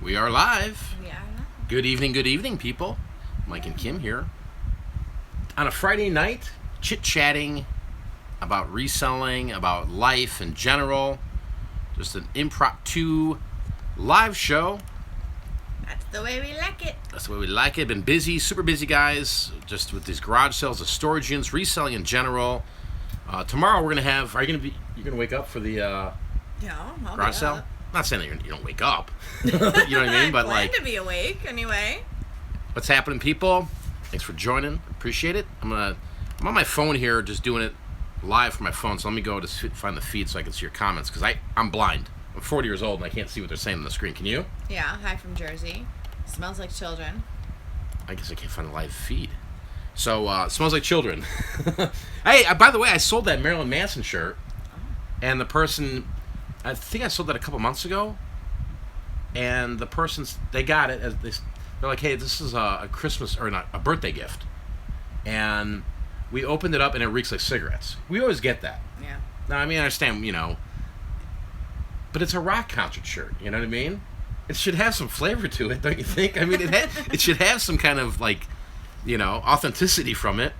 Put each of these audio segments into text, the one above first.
We are live. We are live. Good evening, people. Mike and Kim here. On a Friday night, chit-chatting about reselling, about life in general. Just an impromptu live show. That's the way we like it. That's the way we like it. Been busy, super busy, guys. Just with these garage sales, the storage units, reselling in general. Tomorrow we're gonna have. You're gonna wake up for the Yeah, I'll garage be sale? up. Not saying that you don't wake up. You know what I mean? But plan like, to be awake anyway. what's happening, people? Thanks for joining. Appreciate it. I'm on my phone here, just doing it live from my phone. So let me go to find the feed so I can see your comments because I'm blind. I'm 40 years old and I can't see what they're saying on the screen. Can you? Yeah, hi from Jersey. Smells like children. I guess I can't find the live feed. So smells like children. Hey, by the way, I sold that Marilyn Manson shirt, and the person, I think I sold that a couple months ago, and the person's they got it as they're like, hey, this is a Christmas or not a birthday gift, and we opened it up and it reeks like cigarettes. We always get that. Yeah. Now, I mean, I understand, but it's a rock concert shirt. You know what I mean? It should have some flavor to it, don't you think? I mean, it should have some kind of like, authenticity from it.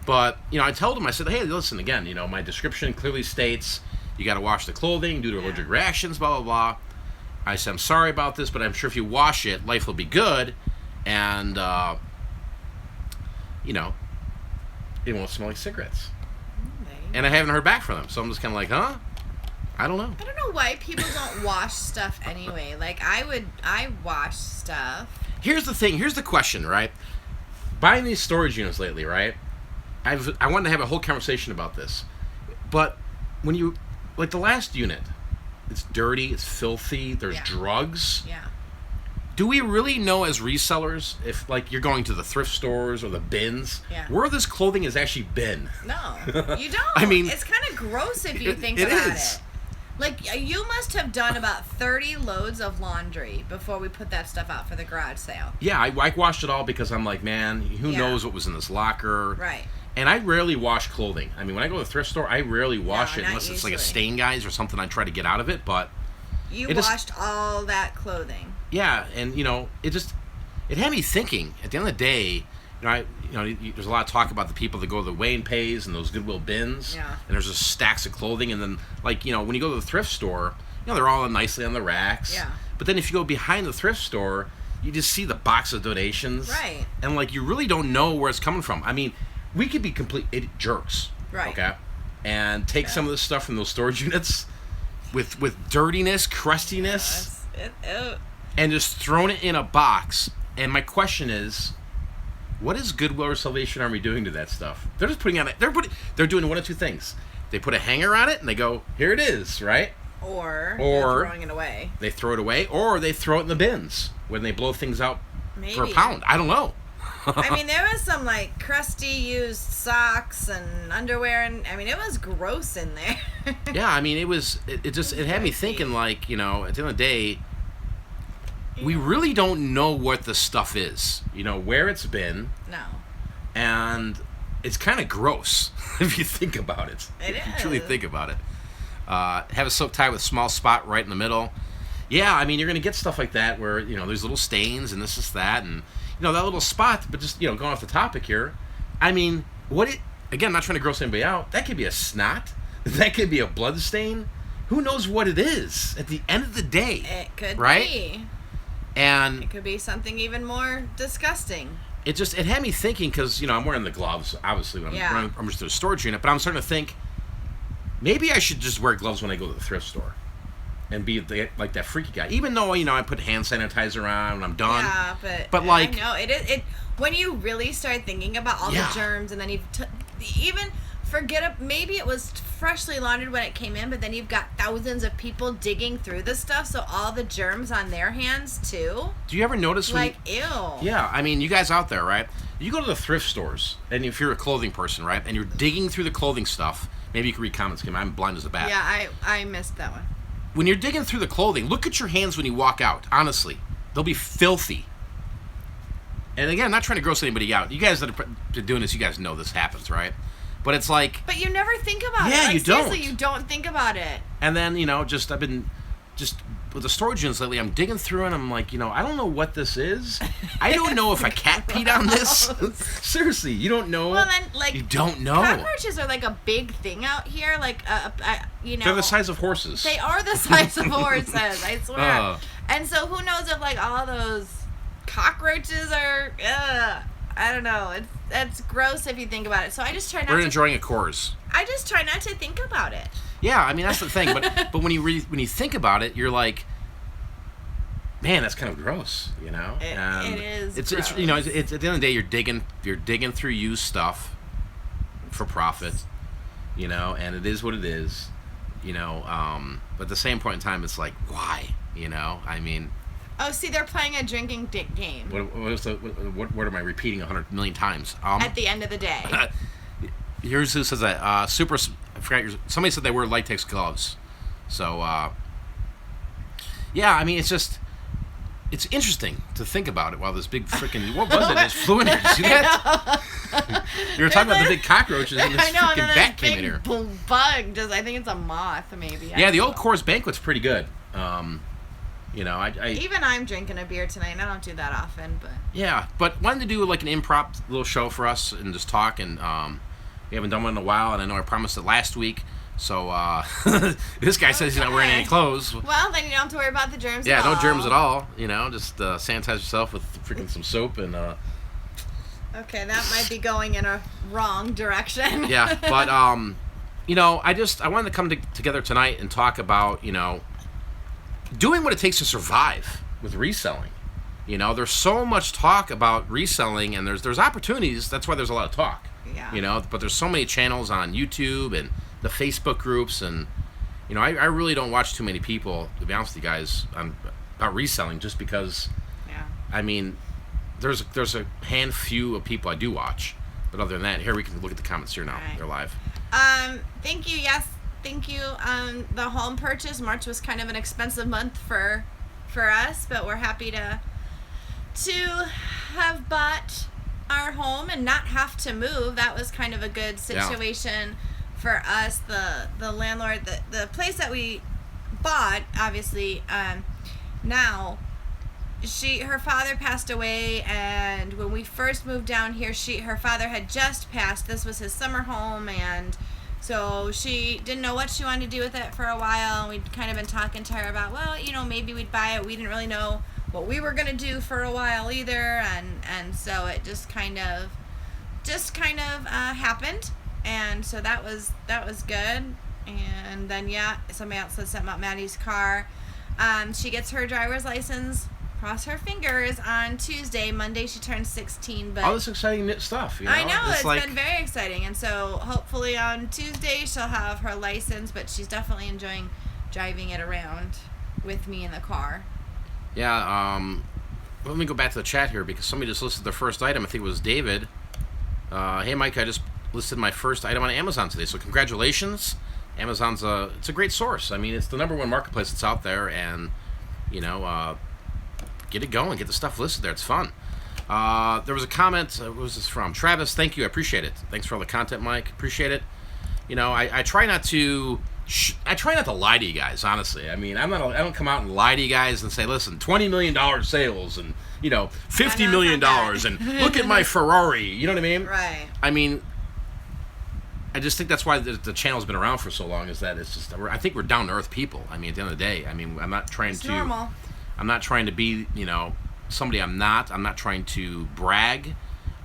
But I told him, I said, hey, listen, again, my description clearly states you got to wash the clothing due to allergic reactions, blah blah blah. I said, I'm sorry about this, but I'm sure if you wash it, life will be good, and it won't smell like cigarettes. And I haven't heard back from them, so I'm just kind of like, huh? I don't know. I don't know why people don't wash stuff anyway. Like, I wash stuff. Here's the thing. Here's the question, right? Buying these storage units lately, right? I wanted to have a whole conversation about this. But when you, like the last unit, it's dirty, it's filthy, there's drugs. Yeah. Do we really know as resellers if, like, you're going to the thrift stores or the bins, where this clothing has actually been? No, you don't. I mean, it's kind of gross if you think about it. Like, you must have done about 30 loads of laundry before we put that stuff out for the garage sale. Yeah, I washed it all because I'm like, man, who knows what was in this locker? Right. And I rarely wash clothing. I mean, when I go to the thrift store, I rarely wash it unless it's usually. like a stain, guys, or something I try to get out of it. But you washed all that clothing. Yeah, and it had me thinking. At the end of the day, there's a lot of talk about the people that go to the weigh and pays and those Goodwill bins. Yeah. And there's just stacks of clothing, and then when you go to the thrift store, they're all nicely on the racks. Yeah. But then if you go behind the thrift store, you just see the box of donations. Right. And you really don't know where it's coming from. I mean, we could be complete jerks. Right. Okay. And take some of the stuff from those storage units with dirtiness, crustiness, and just thrown it in a box. And my question is, what is Goodwill or Salvation Army doing to that stuff? They're just putting on it. They're doing one of two things. They put a hanger on it and they go, here it is, right? Or they're throwing it away. They throw it away, or they throw it in the bins when they blow things out for a Maybe. pound. I don't know. I mean, there was some crusty used socks and underwear, and I mean, it was gross in there. Yeah, I mean, it had me thinking, at the end of the day, we really don't know what the stuff is, where it's been. No. And it's kind of gross if you think about it. If you truly think about it. Have a silk tie with a small spot right in the middle. Yeah, I mean, you're going to get stuff like that where, there's little stains and this is that. And, that little spot, but just, going off the topic here. I mean, again, not trying to gross anybody out. That could be a snot. That could be a blood stain. Who knows what it is at the end of the day. It could be. And it could be something even more disgusting. It had me thinking because, I'm wearing the gloves, obviously, when I'm just in a storage unit. But I'm starting to think, maybe I should just wear gloves when I go to the thrift store. And be like that freaky guy. Even though, I put hand sanitizer on when I'm done. Yeah, but I know. It when you really start thinking about all the germs, and then even forget maybe it was freshly laundered when it came in, but then you've got thousands of people digging through the stuff, so all the germs on their hands too. Do you ever notice ew? Yeah, I mean, you guys out there, right? You go to the thrift stores, and if you're a clothing person, right, and you're digging through the clothing stuff, maybe you can read comments, Kim. I'm blind as a bat. Yeah, I missed that one. When you're digging through the clothing, look at your hands when you walk out. Honestly, they'll be filthy. And again, I'm not trying to gross anybody out. You guys that are doing this, you guys know this happens, right? But it's like... But you never think about it. Yeah, you don't. Seriously, you don't think about it. And then, I've been just with the storage units lately, I'm digging through and I'm like, I don't know what this is. I don't know if a cat peed on this. Seriously, you don't know. Well, then, you don't know. Cockroaches are like a big thing out here. Like, they're the size of horses. They are the size of horses. I swear. And so, who knows if like all those cockroaches are? I don't know. It's gross if you think about it. So I just try not. We're enjoying a Coors. I just try not to think about it. Yeah, I mean that's the thing, but when you think about it, you're like, man, that's kind of gross, It is. It's at the end of the day, you're digging through used stuff for profit, and it is what it is, but at the same point in time, it's like, why, I mean. Oh, see, they're playing a drinking game. What am I repeating 100 million times? At the end of the day. Here's who says that. I forgot. Somebody said they wear latex gloves. So, yeah, I mean, it's interesting to think about it while this big freaking, what was it? It flew in here. Did you see that? You were talking about the big cockroaches and this freaking bat came in here. Bug, I think it's a moth, maybe. Yeah, the old Coors Banquet's pretty good. Even I'm drinking a beer tonight, and I don't do that often, but. Yeah, but wanted to do like an improv little show for us and just talk, and we haven't done one in a while, and I know I promised it last week. So this guy says he's not wearing any clothes. Well, then you don't have to worry about the germs. Yeah, no germs at all. Just sanitize yourself with freaking some soap and. Okay, that might be going in a wrong direction. Yeah, but I wanted to come together tonight and talk about doing what it takes to survive with reselling. There's so much talk about reselling, and there's opportunities. That's why there's a lot of talk. Yeah. But there's so many channels on YouTube and the Facebook groups, and I really don't watch too many people, to be honest with you guys, about reselling, just because. Yeah. I mean, there's a few of people I do watch, but other than that, here we can look at the comments here now. Right. They're live. Thank you. Yes. Thank you. The home purchase, March was kind of an expensive month for us, but we're happy to have bought our home and not have to move. That was kind of a good situation for us. The landlord, the place that we bought, obviously, now her father passed away, and when we first moved down here, her father had just passed. This was his summer home, and so she didn't know what she wanted to do with it for a while, and we'd kind of been talking to her about, well, maybe we'd buy it. We didn't really know what we were going to do for a while either, and so it just kind of happened, and so that was good. And then somebody else said something about Maddie's car. She gets her driver's license, cross her fingers, on Tuesday. Monday she turns 16. But all this exciting stuff, I know, it's been very exciting, and so hopefully on Tuesday she'll have her license, but she's definitely enjoying driving it around with me in the car. Yeah, let me go back to the chat here, because somebody just listed their first item. I think it was David. Hey Mike, I just listed my first item on Amazon today, so congratulations. Amazon's it's a great source. I mean, it's the #1 marketplace that's out there, and get it going, get the stuff listed there. It's fun. There was a comment. What was this from? Travis, thank you. I appreciate it. Thanks for all the content, Mike. Appreciate it. I try not to. I try not to lie to you guys, honestly. I mean, I don't come out and lie to you guys and say, listen, $20 million sales and $50 million and look at my Ferrari. You know what I mean? Right. I mean, I just think that's why the channel's been around for so long. Is that it's just I think we're down to earth people. I mean, at the end of the day, I mean, I'm not trying to. Normal. I'm not trying to be somebody I'm not. I'm not trying to brag.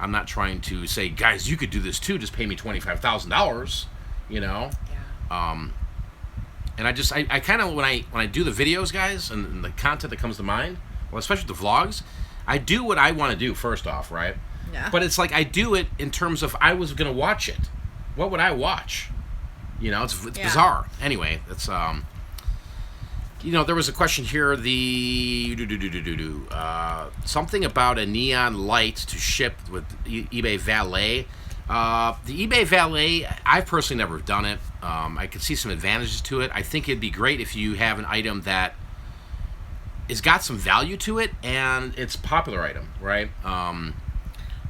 I'm not trying to say, guys, you could do this too. Just pay me $25,000. Yeah. And I kind of when I do the videos, guys, and the content that comes to mind, well, especially the vlogs, I do what I want to do first off, right? Yeah. But it's like I do it in terms of I was gonna watch it. What would I watch? It's bizarre. Anyway, it's there was a question here. Something about a neon light to ship with eBay Valet. The eBay Valet, I've personally never done it. I could see some advantages to it. I think it'd be great if you have an item that has got some value to it and it's a popular item, right?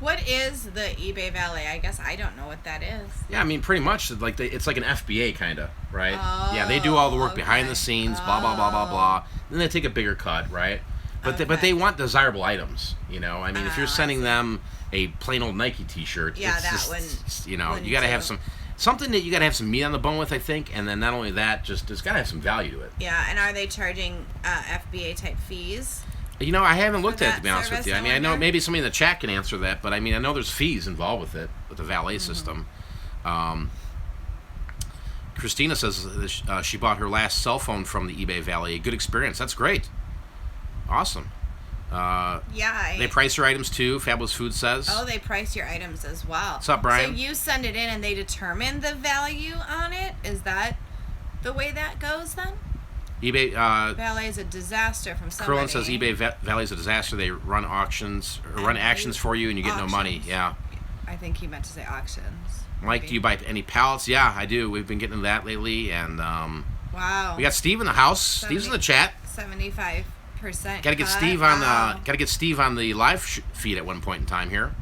What is the eBay Valet? I guess I don't know what that is. Yeah, I mean, pretty much like it's like an FBA kind of, right? Oh, yeah, they do all the work okay. behind the scenes, blah blah blah blah blah. Then they take a bigger cut, right? But but they want desirable items, you know. I mean, if you're sending them a plain old Nike T-shirt, yeah, it's that just, you know, you got to have something that you got to have some meat on the bone with, I think, and then not only that, just it's got to have some value to it. Yeah, and are they charging FBA type fees? You know, I haven't looked at it, to be honest with you. I mean, I know wonder? maybe somebody in the chat can answer that, but I mean, I know there's fees involved with it, with the valet system. Christina says she bought her last cell phone from the eBay Valet. Good experience. That's great. Awesome. They price your items too, Fabulous Food says. Oh, they price your items as well. What's up, Brian? So you send it in and they determine the value on it? Is that the way that goes then? eBay Valet is a disaster from somebody. Curlin says eBay Valet is a disaster. They run auctions, or run actions for you, and you get no money. Yeah. I think he meant to say auctions. Mike, do you buy any pallets? Yeah, I do. We've been getting into that lately, and wow. We got Steve in the house. Steve's in the chat. 75%. Got to get Steve on the the live feed at one point in time here.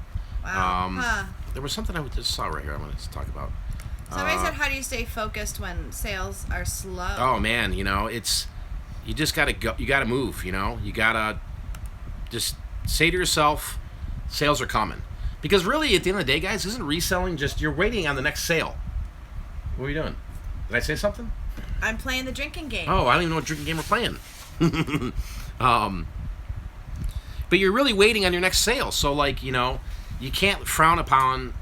Wow. There was something I just saw right here. I'm going to talk about. Somebody said, "How do you stay focused when sales are slow?" Oh man, you know, you just gotta go. You gotta move. You know, you gotta just say to yourself, sales are coming. Because really, at the end of the day, guys, isn't reselling just you're waiting on the next sale? What are you doing? Did I say something? I'm playing the drinking game. Oh, I don't even know what drinking game we're playing. But you're really waiting on your next sale. So, like, you know, you can't frown upon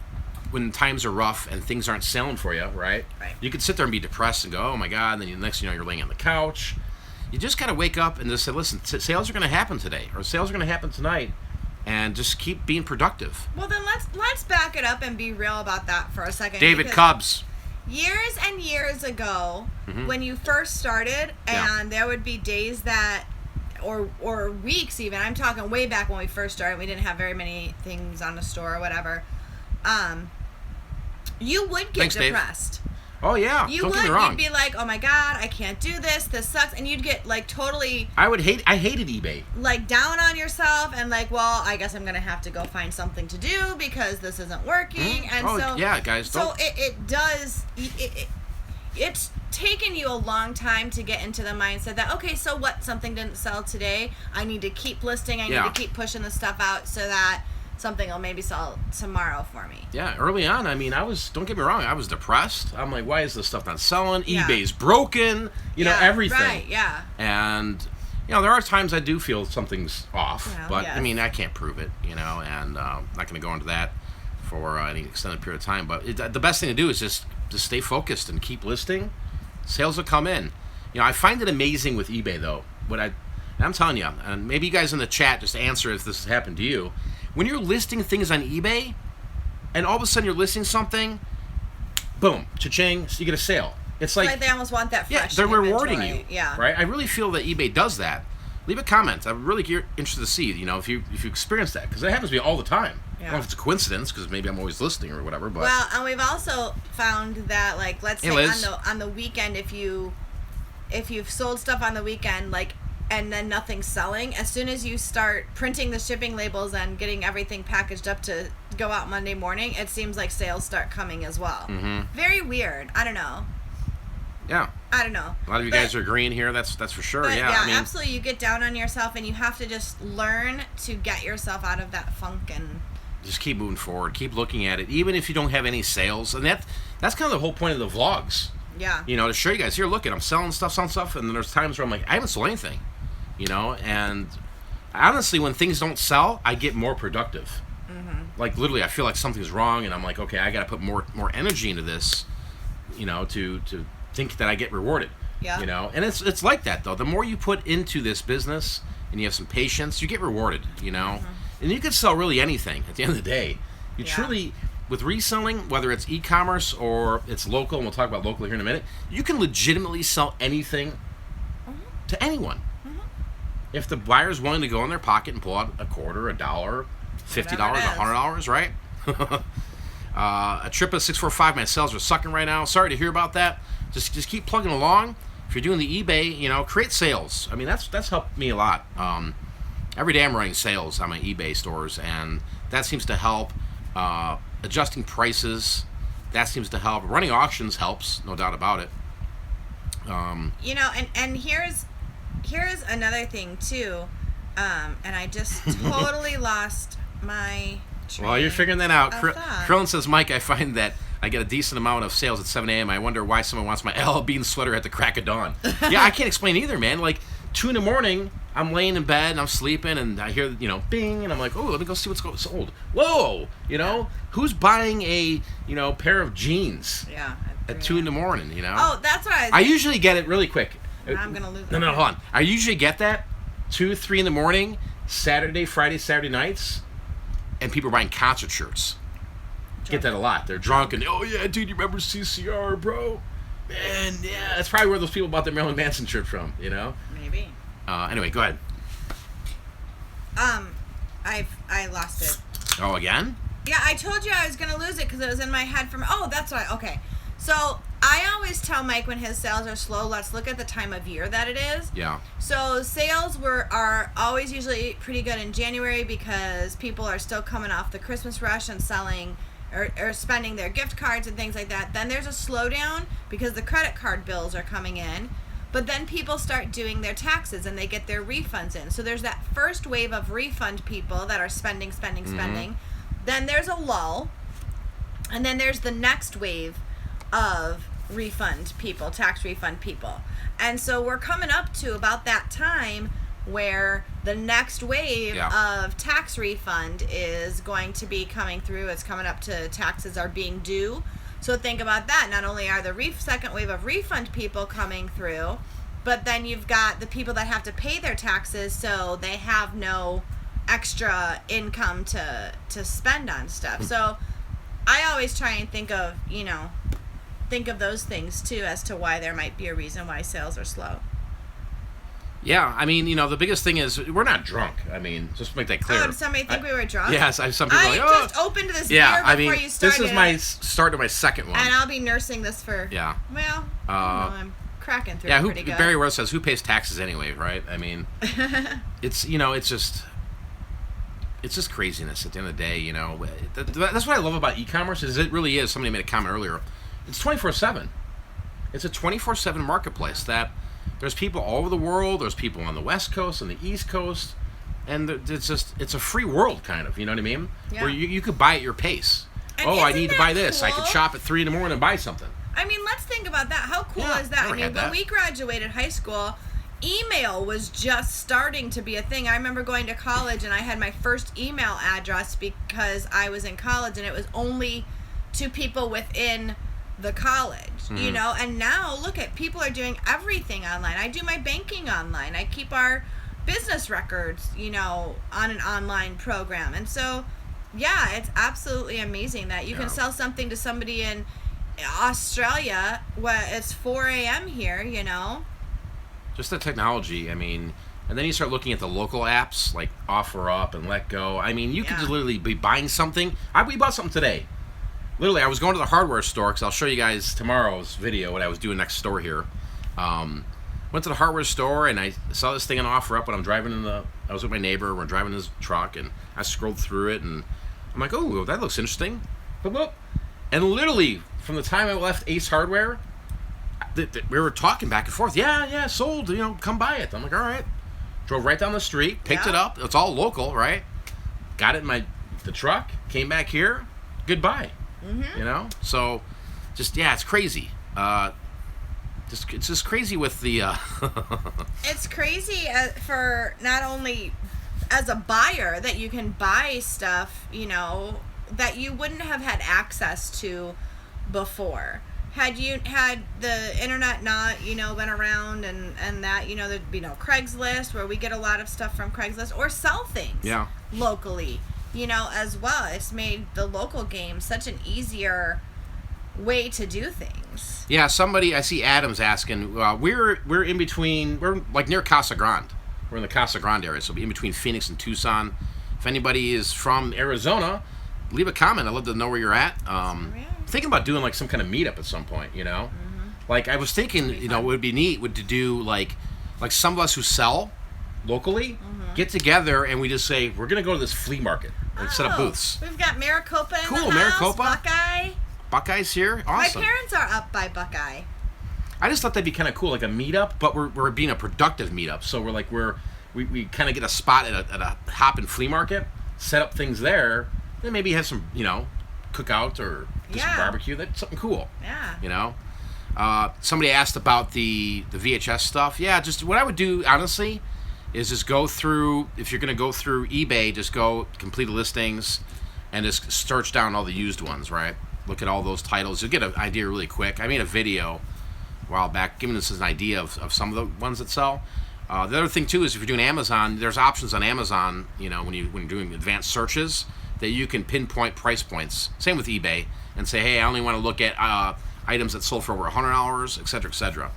when times are rough and things aren't selling for you, right? Right. You could sit there and be depressed and go, oh my God, and then the next thing you know, you're laying on the couch. You just got to wake up and just say, listen, sales are going to happen today, or sales are going to happen tonight, and just keep being productive. Well, then let's back it up and be real about that for a second. David Cubs. Years and years ago, when you first started, and there would be days that, or weeks even, I'm talking way back when we first started, we didn't have very many things on the store or whatever, you would get depressed. Dave. Oh yeah, you don't would. Get me wrong. You'd be like, "Oh my God, I can't do this. This sucks," and you'd get like totally. I hated eBay. Like down on yourself and like, well, I guess I'm gonna have to go find something to do because this isn't working. And so yeah, guys. So it does. It's taken you a long time to get into the mindset that okay, so what? Something didn't sell today. I need to keep listing. I need to keep pushing the stuff out so that something will maybe sell tomorrow for me. Yeah, early on, I mean, don't get me wrong, I was depressed. I'm like, why is this stuff not selling? eBay's broken, you know, everything. Right, yeah. And, you know, there are times I do feel something's off, but, I mean, I can't prove it, you know, and I'm not going to go into that for any extended period of time. But the best thing to do is just stay focused and keep listing. Sales will come in. You know, I find it amazing with eBay, though. I'm telling you, and maybe you guys in the chat just answer if this has happened to you. When you're listing things on eBay, and all of a sudden you're listing something, boom, cha-ching, so you get a sale. It's like they almost want that fresh. Yeah, they're rewarding you. Yeah. Right? I really feel that eBay does that. Leave a comment. I'm really interested to see, you know, if you experience that, because it happens to me all the time. I don't know if it's a coincidence, because maybe I'm always listing or whatever. But well, and we've also found that, like, let's say on the weekend, if you've sold stuff on the weekend, like, and then nothing's selling, as soon as you start printing the shipping labels and getting everything packaged up to go out Monday morning, it seems like sales start coming as well. Very weird. I don't know. Yeah. I don't know. A lot of you guys are agreeing here. That's for sure. Yeah. Yeah, I mean, absolutely. You get down on yourself, and you have to just learn to get yourself out of that funk and just keep moving forward. Keep looking at it, even if you don't have any sales. And that's kind of the whole point of the vlogs. Yeah. You know, to show you guys, here, look, I'm selling stuff, and then there's times where I'm like, I haven't sold anything. You know, and honestly, when things don't sell, I get more productive. Like, literally, I feel like something's wrong, and I'm like, okay, I got to put more energy into this, you know, to think that I get rewarded. Yeah. You know, and it's like that, though. The more you put into this business and you have some patience, you get rewarded, you know. And you can sell really anything at the end of the day. You truly, with reselling, whether it's e-commerce or it's local, and we'll talk about local here in a minute, you can legitimately sell anything to anyone. If the buyer's willing to go in their pocket and pull out a quarter, $1, $50, $100, right? A trip of 645, my sales are sucking right now. Sorry to hear about that. Just keep plugging along. If you're doing the eBay, you know, create sales. I mean, that's helped me a lot. every day I'm running sales on my eBay stores, and that seems to help. Adjusting prices, that seems to help. Running auctions helps, no doubt about it. You know, and here's another thing too, and I just totally lost my train. Well, you're figuring that out. of thought. Krillin says, Mike, I find that I get a decent amount of sales at 7 a.m. I wonder why someone wants my LL Bean sweater at the crack of dawn. Yeah, I can't explain either, man. Like, 2 in the morning, I'm laying in bed and I'm sleeping and I hear, bing, and I'm like, oh, let me go see what's sold. Whoa, who's buying a, pair of jeans at 2 in the morning, Oh, that's what I usually get it really quick. I'm going to lose it. No, hold on. I usually get that 2, 3 in the morning, Friday, Saturday nights, and people are buying concert shirts. Get that a lot. They're drunk and, oh yeah, dude, you remember CCR, bro? Man, yeah, that's probably where those people bought their Marilyn Manson shirt from, Maybe. Anyway, go ahead. I lost it. Oh, again? Yeah, I told you I was going to lose it because it was in my head that's why. Okay. So I always tell Mike when his sales are slow, let's look at the time of year that it is. Yeah. So sales are always usually pretty good in January because people are still coming off the Christmas rush and selling or spending their gift cards and things like that. Then there's a slowdown because the credit card bills are coming in. But then people start doing their taxes and they get their refunds in. So there's that first wave of refund people that are spending. Then there's a lull. And then there's the next wave of refund people, tax refund people. And so we're coming up to about that time where the next wave of tax refund is going to be coming through. It's coming up to taxes are being due. So think about that. Not only are the second wave of refund people coming through, but then you've got the people that have to pay their taxes, so they have no extra income to spend on stuff. So I always try and think of those things too as to why there might be a reason why sales are slow. Yeah, I mean, the biggest thing is we're not drunk. I mean, just to make that clear. Somebody think we were drunk? Yes, some people are like, just opened this beer before you started. This is my start to my second one. And I'll be nursing this for, I'm cracking through pretty good. Barry Rose says, who pays taxes anyway, right? I mean, it's just craziness at the end of the day, That's what I love about e-commerce is it really is, somebody made a comment earlier, it's 24/7. It's a 24/7 marketplace that there's people all over the world. There's people on the West Coast and the East Coast, and it's a free world kind of. You know what I mean? Yeah. Where you could buy at your pace. And I need to buy this. Cool? I could shop at 3 in the morning and buy something. I mean, let's think about that. How cool is that? When we graduated high school, email was just starting to be a thing. I remember going to college and I had my first email address because I was in college, and it was only to people within the college, and now look at people are doing everything online. I do my banking online. I keep our business records, on an online program. And so, it's absolutely amazing that you can sell something to somebody in Australia when it's 4 a.m. here, Just the technology, I mean, and then you start looking at the local apps like OfferUp and Let Go. I mean, you could just literally be buying something. We bought something today. Literally, I was going to the hardware store because I'll show you guys tomorrow's video what I was doing next door here. Went to the hardware store and I saw this thing on OfferUp when I'm driving I was with my neighbor. We're driving his truck and I scrolled through it and I'm like, oh, that looks interesting. And literally, from the time I left Ace Hardware, we were talking back and forth. Yeah, sold. Come buy it. I'm like, all right. Drove right down the street, picked it up. It's all local, right? Got it in the truck. Came back here. Goodbye. Mm-hmm. So just it's crazy. It's just crazy with the. It's crazy for not only as a buyer that you can buy stuff, that you wouldn't have had access to before. Had you had the internet not, been around and that, there'd be no Craigslist, where we get a lot of stuff from Craigslist, or sell things locally, as well. It's made the local game such an easier way to do things. Yeah, I see Adam's asking, we're in between, we're like near Casa Grande. We're in the Casa Grande area, so in between Phoenix and Tucson. If anybody is from Arizona, leave a comment. I'd love to know where you're at. Thinking about doing like some kind of meetup at some point, Like I was thinking, what would be neat would to do like some of us who sell locally, get together and we just say, we're going to go to this flea market and set up booths. We've got Maricopa in the house. Maricopa. Buckeye. Buckeye's here. Awesome. My parents are up by Buckeye. I just thought that'd be kind of cool, like a meetup, but we're being a productive meetup. So we're like, we kind of get a spot at a hop-in flea market, set up things there, then maybe have some, cookout or do some barbecue. That's something cool. Yeah. Somebody asked about the VHS stuff. Yeah, just what I would do, honestly, is just go through, if you're going to go through eBay, just go complete listings and just search down all the used ones, right? Look at all those titles. You'll get an idea really quick. I made a video a while back giving us an idea of some of the ones that sell. The other thing, too, is if you're doing Amazon, there's options on Amazon, when you're doing advanced searches, that you can pinpoint price points. Same with eBay. And say, hey, I only want to look at items that sold for over $100, et cetera, et cetera.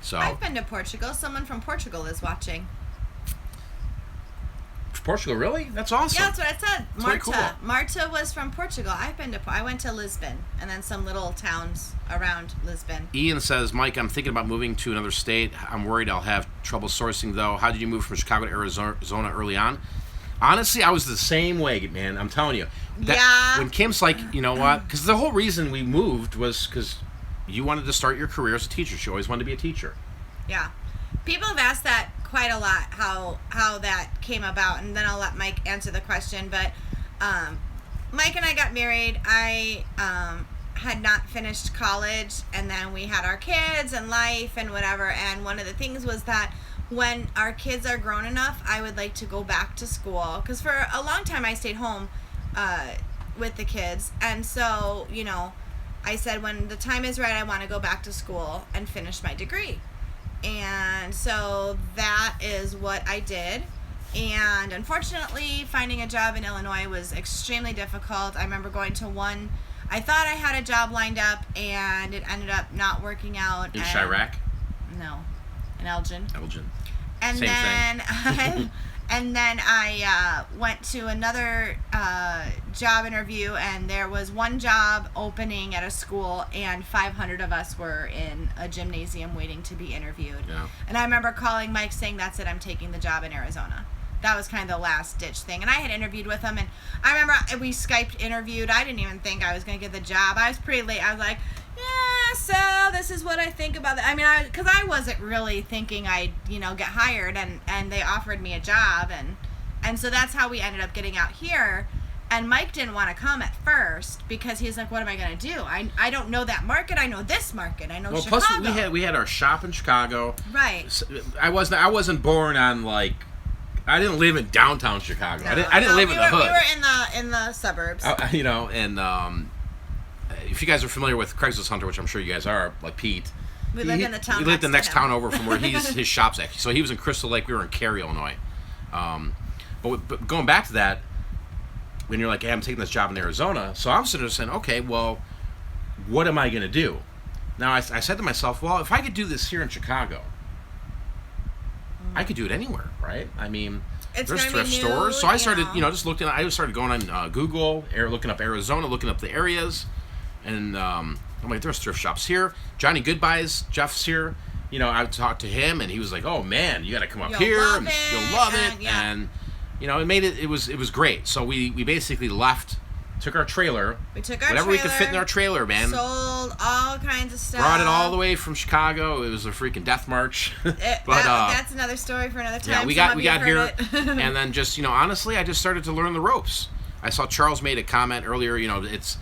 So I've been to Portugal. Someone from Portugal is watching. Portugal, really? That's awesome. Yeah, that's what I said. That's Marta. very cool. Marta was from Portugal. I went to Lisbon and then some little towns around Lisbon. Ian says, Mike, I'm thinking about moving to another state. I'm worried I'll have trouble sourcing, though. How did you move from Chicago to Arizona early on? Honestly, I was the same way, man. I'm telling you. When Kim's like, you know what? Because the whole reason we moved was because you wanted to start your career as a teacher. She always wanted to be a teacher. Yeah. People have asked that quite a lot, how that came about, and then I'll let Mike answer the question. But Mike and I got married. I had not finished college, and then we had our kids and life and whatever, and one of the things was that when our kids are grown enough, I would like to go back to school, because for a long time I stayed home with the kids, and so I said when the time is right, I want to go back to school and finish my degree. And so that is what I did. And unfortunately, finding a job in Illinois was extremely difficult. I remember going to one, I thought I had a job lined up, and it ended up not working out. In Chirac? No, in Elgin. And Same thing. And then I went to another job interview, and there was one job opening at a school, and 500 of us were in a gymnasium waiting to be interviewed. Yeah. And I remember calling Mike saying, that's it, I'm taking the job in Arizona. That was kind of the last ditch thing. And I had interviewed with him, and I remember we Skyped interviewed. I didn't even think I was going to get the job. I was pretty late. I was like, yeah, so this is what I think about it. I mean, because I wasn't really thinking I'd, get hired, and they offered me a job, and so that's how we ended up getting out here. And Mike didn't want to come at first because he's like, what am I going to do? I don't know that market. I know this market. I know Chicago. Plus we had our shop in Chicago. Right. I wasn't born on I didn't live in downtown Chicago. No, I didn't live in the hood. We were in the suburbs. If you guys are familiar with Craigslist Hunter, which I'm sure you guys are, like Pete. We lived in the town. We lived the next town over from where his shop's at. So he was in Crystal Lake. We were in Cary, Illinois. But going back to that, when you're like, hey, I'm taking this job in Arizona, so I'm sort of saying, okay, well, what am I going to do? Now, I said to myself, well, if I could do this here in Chicago, I could do it anywhere, right? I mean, there's thrift stores. So I started, just looking. I just started going on Google, looking up Arizona, looking up the areas, and I'm like, there's thrift shops here. Johnny Goodbyes, Jeff's here. I talked to him, and he was like, oh man, you got to come up here, and you'll love it. Yeah. And it made it. It was great. So we basically left. Took our trailer. We took our whatever trailer, we could fit in our trailer, man. Sold all kinds of stuff. Brought it all the way from Chicago. It was a freaking death march. That's another story for another time. Yeah, we got here, and then just honestly, I just started to learn the ropes. I saw Charles made a comment earlier. It's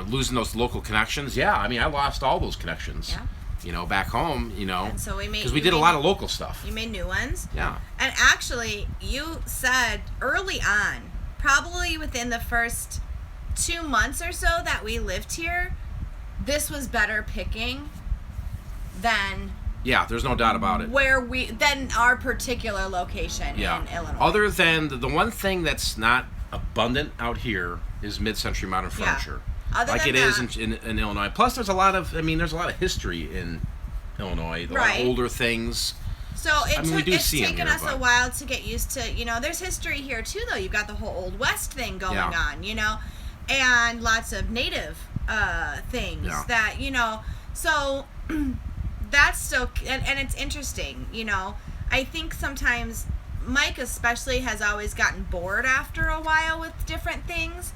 losing those local connections. Yeah, I mean, I lost all those connections. Yeah. Back home. And so because we did a lot of local stuff. You made new ones. Yeah. And actually, you said early on, probably within the first 2 months or so that we lived here, this was better picking than there's no doubt about it. Than our particular location in Illinois. Other than the one thing that's not abundant out here is mid-century modern furniture. Other like than it is in Illinois. Plus there's a lot of history in Illinois. A lot of older things. So it's taken us a while to get used to, there's history here too, though. You've got the whole Old West thing going on, and lots of native things that, so that's still, and it's interesting, I think sometimes Mike especially has always gotten bored after a while with different things,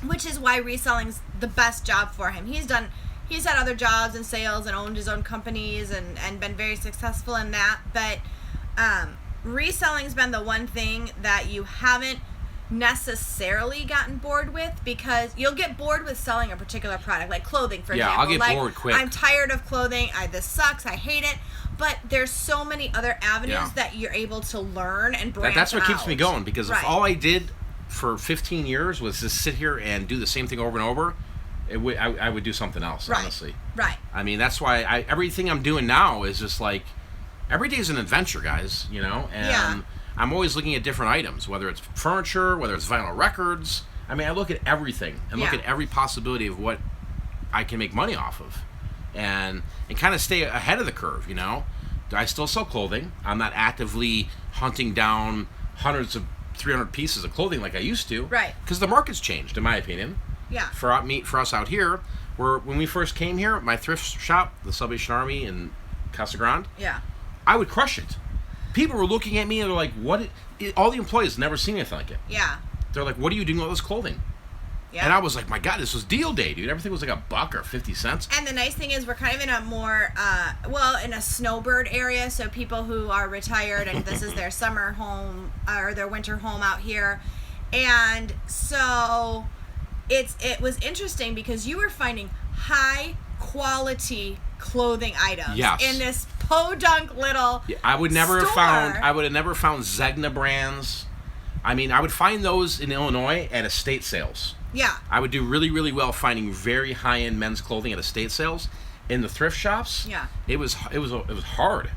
which is why reselling's the best job for him. He's had other jobs in sales and owned his own companies and been very successful in that, but reselling's been the one thing that you haven't necessarily gotten bored with, because you'll get bored with selling a particular product, like clothing, for example. I'll get bored quick. I'm tired of clothing. This sucks. I hate it. But there's so many other avenues that you're able to learn and branch That's what out. keeps me going, because if all I did for 15 years was just sit here and do the same thing over and over, I would do something else, honestly. Right. I mean, that's why everything I'm doing now is just like, every day is an adventure, guys, you know? And I'm always looking at different items, whether it's furniture, whether it's vinyl records. I mean, I look at everything and look at every possibility of what I can make money off of, and kind of stay ahead of the curve, you know? I still sell clothing. I'm not actively hunting down hundreds of 300 pieces of clothing like I used to. Right. Because the market's changed, in my opinion. Yeah. For us out here, when we first came here, my thrift shop, the Salvation Army in Casa Grande, I would crush it. People were looking at me and they're like, "What?" All the employees never seen anything like it. Yeah. They're like, "What are you doing with all this clothing?" Yeah. And I was like, "My God, this was deal day, dude. Everything was like $1 or 50 cents." And the nice thing is, we're kind of in a more, in a snowbird area. So people who are retired and this is their summer home or their winter home out here, and so it was interesting because you were finding high quality clothing items in this podunk little I would never store. have never found Zegna brands. I mean, I would find those in Illinois at estate sales. Yeah. I would do really, really well finding very high-end men's clothing at estate sales. In the thrift shops, it was hard.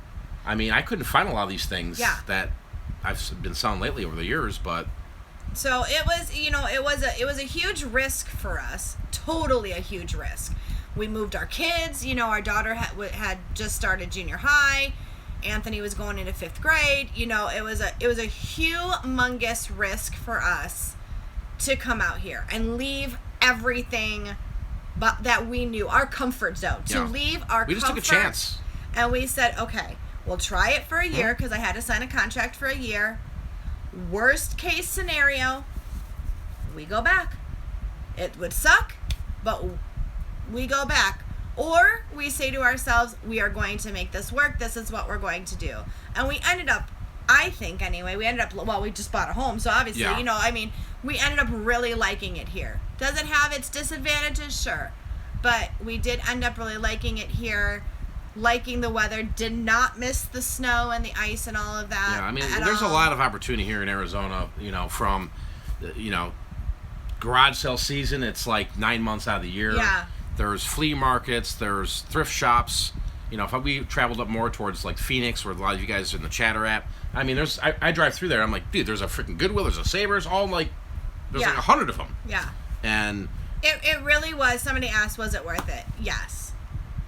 I mean, I couldn't find a lot of these things that I've been selling lately over the years, but so it was a huge risk for us. Totally a huge risk. We moved our kids. You know, our daughter had just started junior high. Anthony was going into 5th grade. You know, it was a humongous risk for us to come out here and leave everything that we knew, our comfort zone, to leave our comfort. We just took a chance. And we said, okay, we'll try it for a year, because I had to sign a contract for a year. Worst case scenario, we go back. It would suck, but we go back. Or we say to ourselves, we are going to make this work. This is what we're going to do. And we ended up, I think anyway, we just bought a home. So obviously, you know, I mean, we ended up really liking it here. Does it have its disadvantages? Sure. But we did end up really liking it here, liking the weather, did not miss the snow and the ice and all of that. Yeah, I mean, there's a lot of opportunity here in Arizona, you know, from, you know, garage sale season, it's like 9 months out of the year. Yeah. There's flea markets, there's thrift shops. You know, if we traveled up more towards like Phoenix, where a lot of you guys are in the Chatter app, I mean, I drive through there, I'm like, dude, there's a freaking Goodwill, there's a Savers, all like, there's like 100 of them. Yeah. And it really was. Somebody asked, was it worth it? Yes.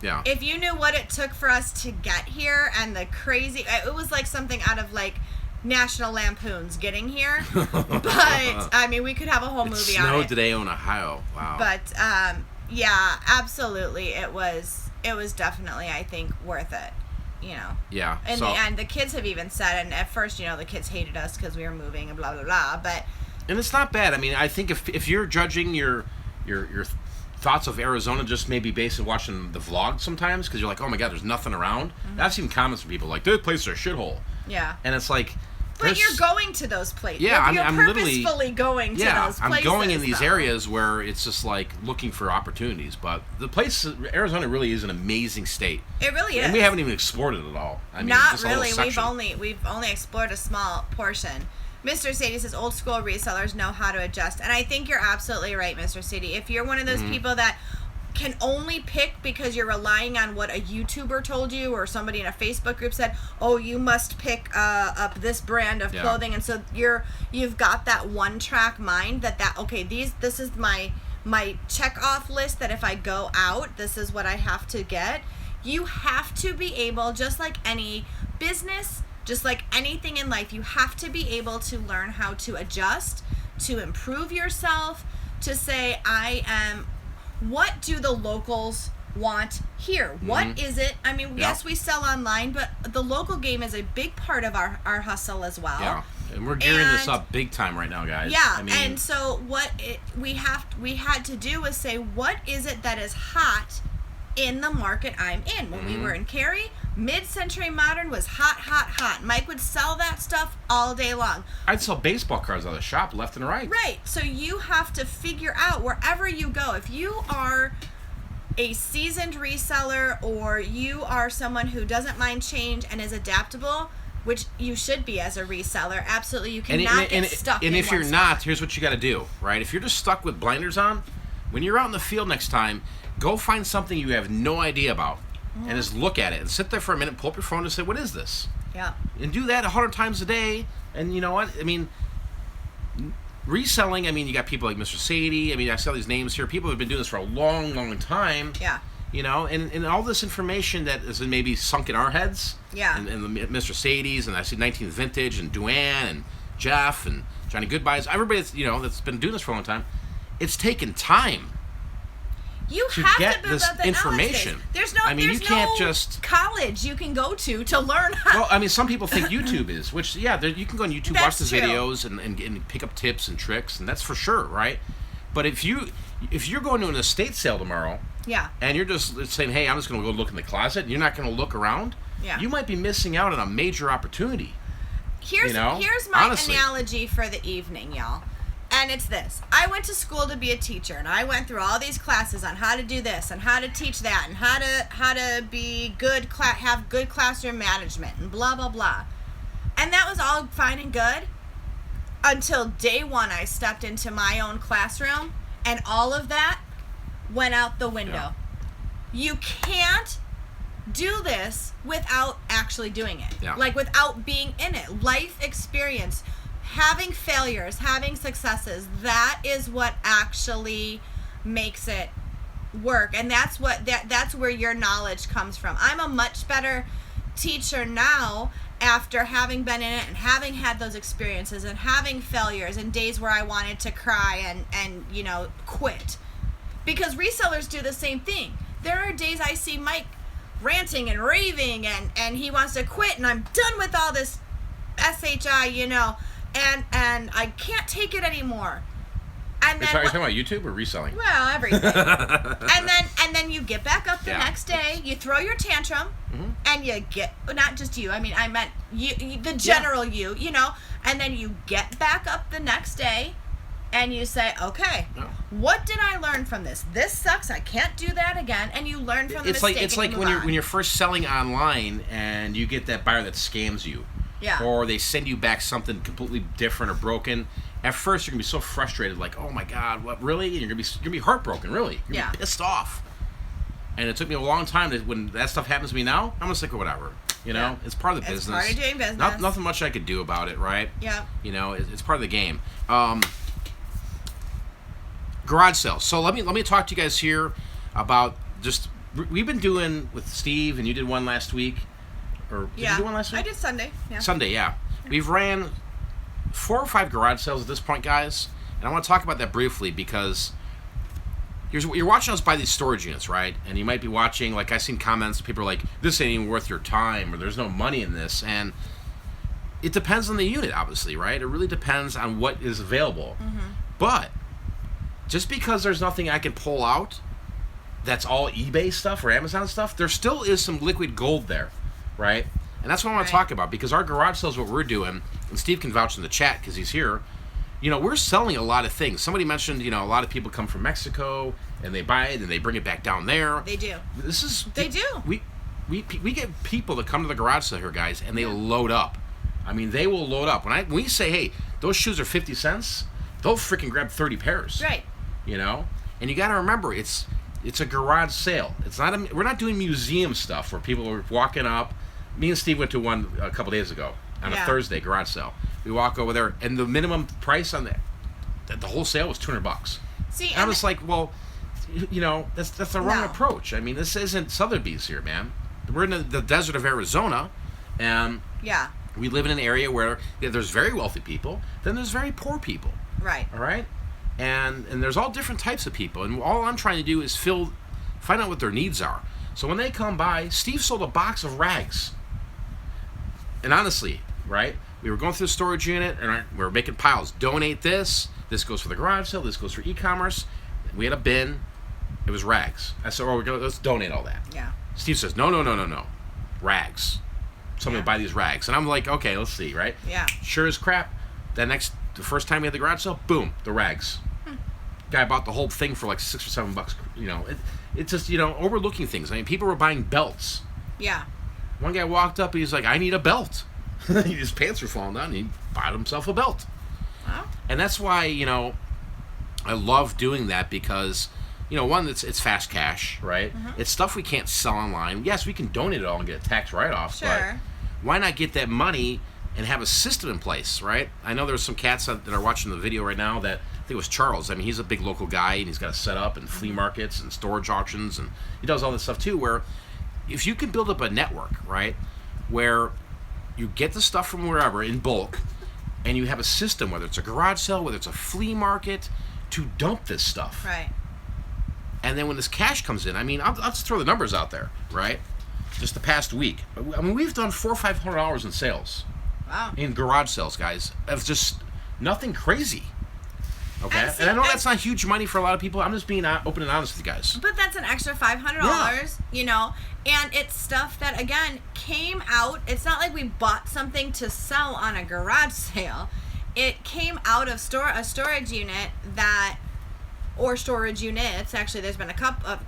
Yeah. If you knew what it took for us to get here and the crazy, it was like something out of like National Lampoon's getting here. But I mean, we could have a whole movie on it. It snowed today in Ohio. Wow. But yeah, absolutely, it was definitely, I think, worth it. You know. Yeah. In the end, the kids have even said, and at first, you know, the kids hated us because we were moving and blah blah blah. But and it's not bad. I mean, I think if you're judging your thoughts of Arizona just maybe based on watching the vlog sometimes, because you're like, oh my God, there's nothing around. Mm-hmm. I've seen comments from people like, this place is a shithole. Yeah. And it's like, but you're going to those places. Yeah, I'm purposefully going to those places. I'm going in these areas where it's just like looking for opportunities. But the place, Arizona, really is an amazing state. It really is. And we haven't even explored it at all. I mean, not really. We've only explored a small portion. Mr. Sadie says old school resellers know how to adjust, and I think you're absolutely right, Mr. Sadie. If you're one of those people that can only pick because you're relying on what a YouTuber told you or somebody in a Facebook group said, oh, you must pick up this brand of clothing, and so you've got that one track mind that okay, this is my check off list, that if I go out, this is what I have to get. You have to be able, just like any business, just like anything in life, you have to be able to learn how to adjust, to improve yourself, to say, what do the locals want here? What is it? I mean, yes, we sell online, but the local game is a big part of our hustle as well. Yeah. And we're gearing this up big time right now, guys. Yeah, I mean, and so we had to do was say, what is it that is hot in the market I'm in? When we were in Cary, mid-century modern was hot. Mike would sell that stuff all day long. I'd sell baseball cards out of the shop left and right. Right. So you have to figure out wherever you go, if you are a seasoned reseller or you are someone who doesn't mind change and is adaptable, which you should be as a reseller. Absolutely. You cannot get stuck And in if you're one not, spot. here's what you got to do, right? If you're just stuck with blinders on, when you're out in the field next time, go find something you have no idea about and just look at it and sit there for a minute, pull up your phone and say, what is this? Yeah. And do that 100 times a day. And you know what? I mean, reselling, I mean, you got people like Mr. Sadie. I mean, I see all these names here. People have been doing this for a long, long time. Yeah. You know, and all this information that is maybe sunk in our heads. Yeah. And the Mr. Sadie's, and I see 19th Vintage, and Duane, and Jeff, and Johnny Goodbyes. Everybody that's, that's been doing this for a long time. It's taken time. You to have get to build this up the information. knowledge base. There's you can't no just college you can go to learn how. Well, I mean, some people think YouTube is, which you can go on YouTube, watch That's the true. videos, and pick up tips and tricks, and that's for sure, right? But if you're going to an estate sale tomorrow, and you're just saying, hey, I'm just going to go look in the closet, and you're not going to look around, you might be missing out on a major opportunity. Here's my honestly. analogy for the evening, y'all. And it's this. I went to school to be a teacher, and I went through all these classes on how to do this and how to teach that and how to be good, have good classroom management and blah, blah, blah. And that was all fine and good until day one I stepped into my own classroom, and all of that went out the window. Yeah. You can't do this without actually doing it. Yeah. Like without being in it. Life experience. Having failures, having successes, that is what actually makes it work. And that's where your knowledge comes from. I'm a much better teacher now after having been in it and having had those experiences and having failures and days where I wanted to cry and quit. Because resellers do the same thing. There are days I see Mike ranting and raving and he wants to quit, and I'm done with all this SHI, and I can't take it anymore. And then Are you talking about YouTube or reselling? well, everything. and then you get back up the Yeah. next day, you throw your tantrum, and you get, not just you, I meant you the general you, and then you get back up the next day and you say, okay, what did I learn from this? This sucks, I can't do that again, and you learn from the mistake. It's like when you're first selling online and you get that buyer that scams you. Yeah. Or they send you back something completely different or broken. At first, you're gonna be so frustrated, like, "Oh my God, what really?" And you're gonna be heartbroken, really. You're gonna be pissed off. And it took me a long time when that stuff happens to me now. I'm just like, whatever. It's part of the business. It's part of doing business. Nothing much I could do about it, right? Yeah. It's part of the game. Garage sales. So let me talk to you guys here about we've been doing with Steve, and you did one last week. Or did you do one last week? I did Sunday. Yeah. Sunday, yeah. We've ran 4 or 5 garage sales at this point, guys. And I want to talk about that briefly because you're watching us buy these storage units, right? And you might be watching, like I've seen comments, people are like, this ain't even worth your time, or there's no money in this. And it depends on the unit, obviously, right? It really depends on what is available. But just because there's nothing I can pull out that's all eBay stuff or Amazon stuff, there still is some liquid gold there. Right? And that's what I want to talk about, because our garage sales, what we're doing, and Steve can vouch in the chat because he's here, we're selling a lot of things. Somebody mentioned, a lot of people come from Mexico and they buy it and they bring it back down there. They do. They do. We get people that come to the garage sale here, guys, and they load up. I mean, they will load up. When we say, hey, those shoes are 50 cents, they'll freaking grab 30 pairs. Right. And you got to remember, it's a garage sale. We're not doing museum stuff where people are walking up. Me and Steve went to one a couple days ago on a Thursday garage sale. We walk over there, and the minimum price on the whole sale was $200. See, and I was like, well, that's the wrong approach. I mean, this isn't Sotheby's here, man. We're in the desert of Arizona, and we live in an area where there's very wealthy people, then there's very poor people. Right. All right? And there's all different types of people, and all I'm trying to do is fill Find out what their needs are. So when they come by, Steve sold a box of rags. And honestly, right, we were going through the storage unit, and we were making piles. Donate this. This goes for the garage sale. This goes for e-commerce. We had a bin. It was rags. I said, let's donate all that. Yeah. Steve says, no. Rags. Somebody buy these rags. And I'm like, okay, let's see, right? Yeah. Sure as crap. The first time we had the garage sale, boom, the rags. Guy bought the whole thing for like $6 or $7. You know, it's just, overlooking things. I mean, people were buying belts. Yeah. One guy walked up, he's like, I need a belt. His pants were falling down, and he bought himself a belt. Wow. And that's why, I love doing that because, one, it's fast cash, right? Mm-hmm. It's stuff we can't sell online. Yes, we can donate it all and get a tax write-off, Sure. but why not get that money and have a system in place, right? I know there's some cats that are watching the video right now that, I think it was Charles. I mean, he's a big local guy, and he's got a setup and flea markets and storage auctions, and he does all this stuff too, where if you can build up a network, right, where you get the stuff from wherever in bulk, and you have a system, whether it's a garage sale, whether it's a flea market, to dump this stuff. Right. And then when this cash comes in, I mean, I'll just throw the numbers out there, right? Just the past week. I mean, we've done $400 or $500 in sales. Wow. In garage sales, guys. It's just nothing crazy. Okay? And I know that's not huge money for a lot of people. I'm just being open and honest with you guys. But that's an extra $500, and it's stuff that, again, came out. It's not like we bought something to sell on a garage sale. It came out of a storage unit or storage units. Actually, there's been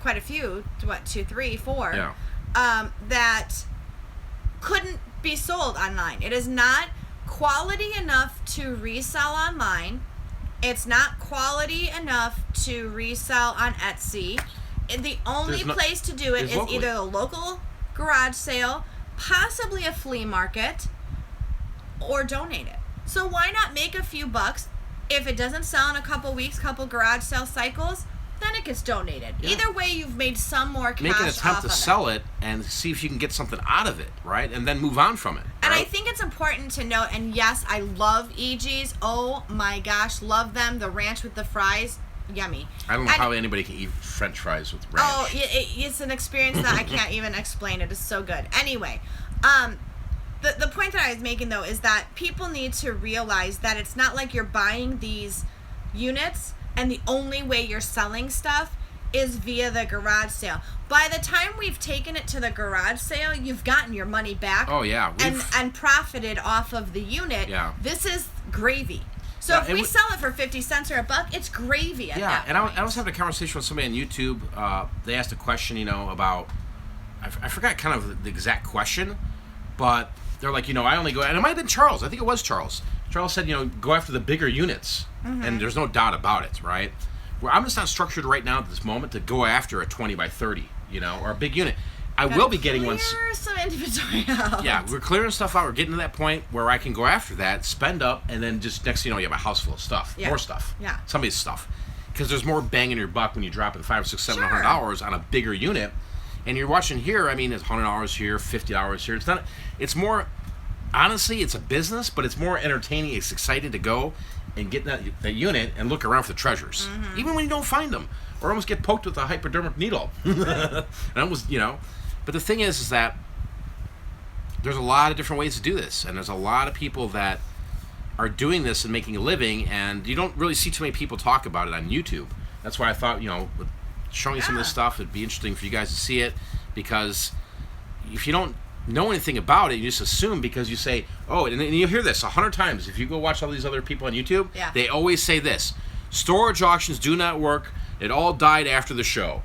quite a few, 2, 3, 4, that couldn't be sold online. It is not quality enough to resell online. It's not quality enough to resell on Etsy. The only place to do it is locally. Either a local garage sale, possibly a flea market, or donate it. So why not make a few bucks? If it doesn't sell in a couple weeks, couple garage sale cycles, then it gets donated. Yeah. Either way, you've made some more cash. Make an off attempt to of sell it and see if you can get something out of it, right? And then move on from it. And right? I think it's important to note, and yes, I love EG's. Oh my gosh, love them. The ranch with the fries, yummy. I don't know how anybody can eat French fries with ranch. Oh, it's an experience that I can't even explain. It is so good. Anyway, the point that I was making, though, is that people need to realize that it's not like you're buying these units and the only way you're selling stuff is via the garage sale. By the time we've taken it to the garage sale, you've gotten your money back. Oh, yeah. And profited off of the unit. Yeah. This is gravy. So if we sell it for 50 cents or $1, it's gravy at that point. I was having a conversation with somebody on YouTube. They asked a question, about, I forgot kind of the exact question, but they're like, I only go, and it might have been Charles. I think it was Charles. Charles said, go after the bigger units. Mm-hmm. And there's no doubt about it, right? Where I'm just not structured right now at this moment to go after a 20 by 30, or a big unit. I will be getting one. Clear some inventory out. Yeah, we're clearing stuff out. We're getting to that point where I can go after that, spend up, and then just next thing you know, you have a house full of stuff. Yeah. More stuff. Yeah. Somebody's stuff. Because there's more bang in your buck when you drop in $500, $600, $700 on a bigger unit. And you're watching here, I mean, it's $100 here, $50 here. It's more, honestly, it's a business, but it's more entertaining. It's exciting to go and get that unit and look around for the treasures. Mm-hmm. Even when you don't find them. Or almost get poked with a hypodermic needle. And almost, But the thing is that there's a lot of different ways to do this. And there's a lot of people that are doing this and making a living. And you don't really see too many people talk about it on YouTube. That's why I thought, with showing some of this stuff, it'd be interesting for you guys to see it. Because if you don't know anything about it, you just assume because you say, oh, and you hear this 100 times. If you go watch all these other people on YouTube, they always say this. Storage auctions do not work. It all died after the show.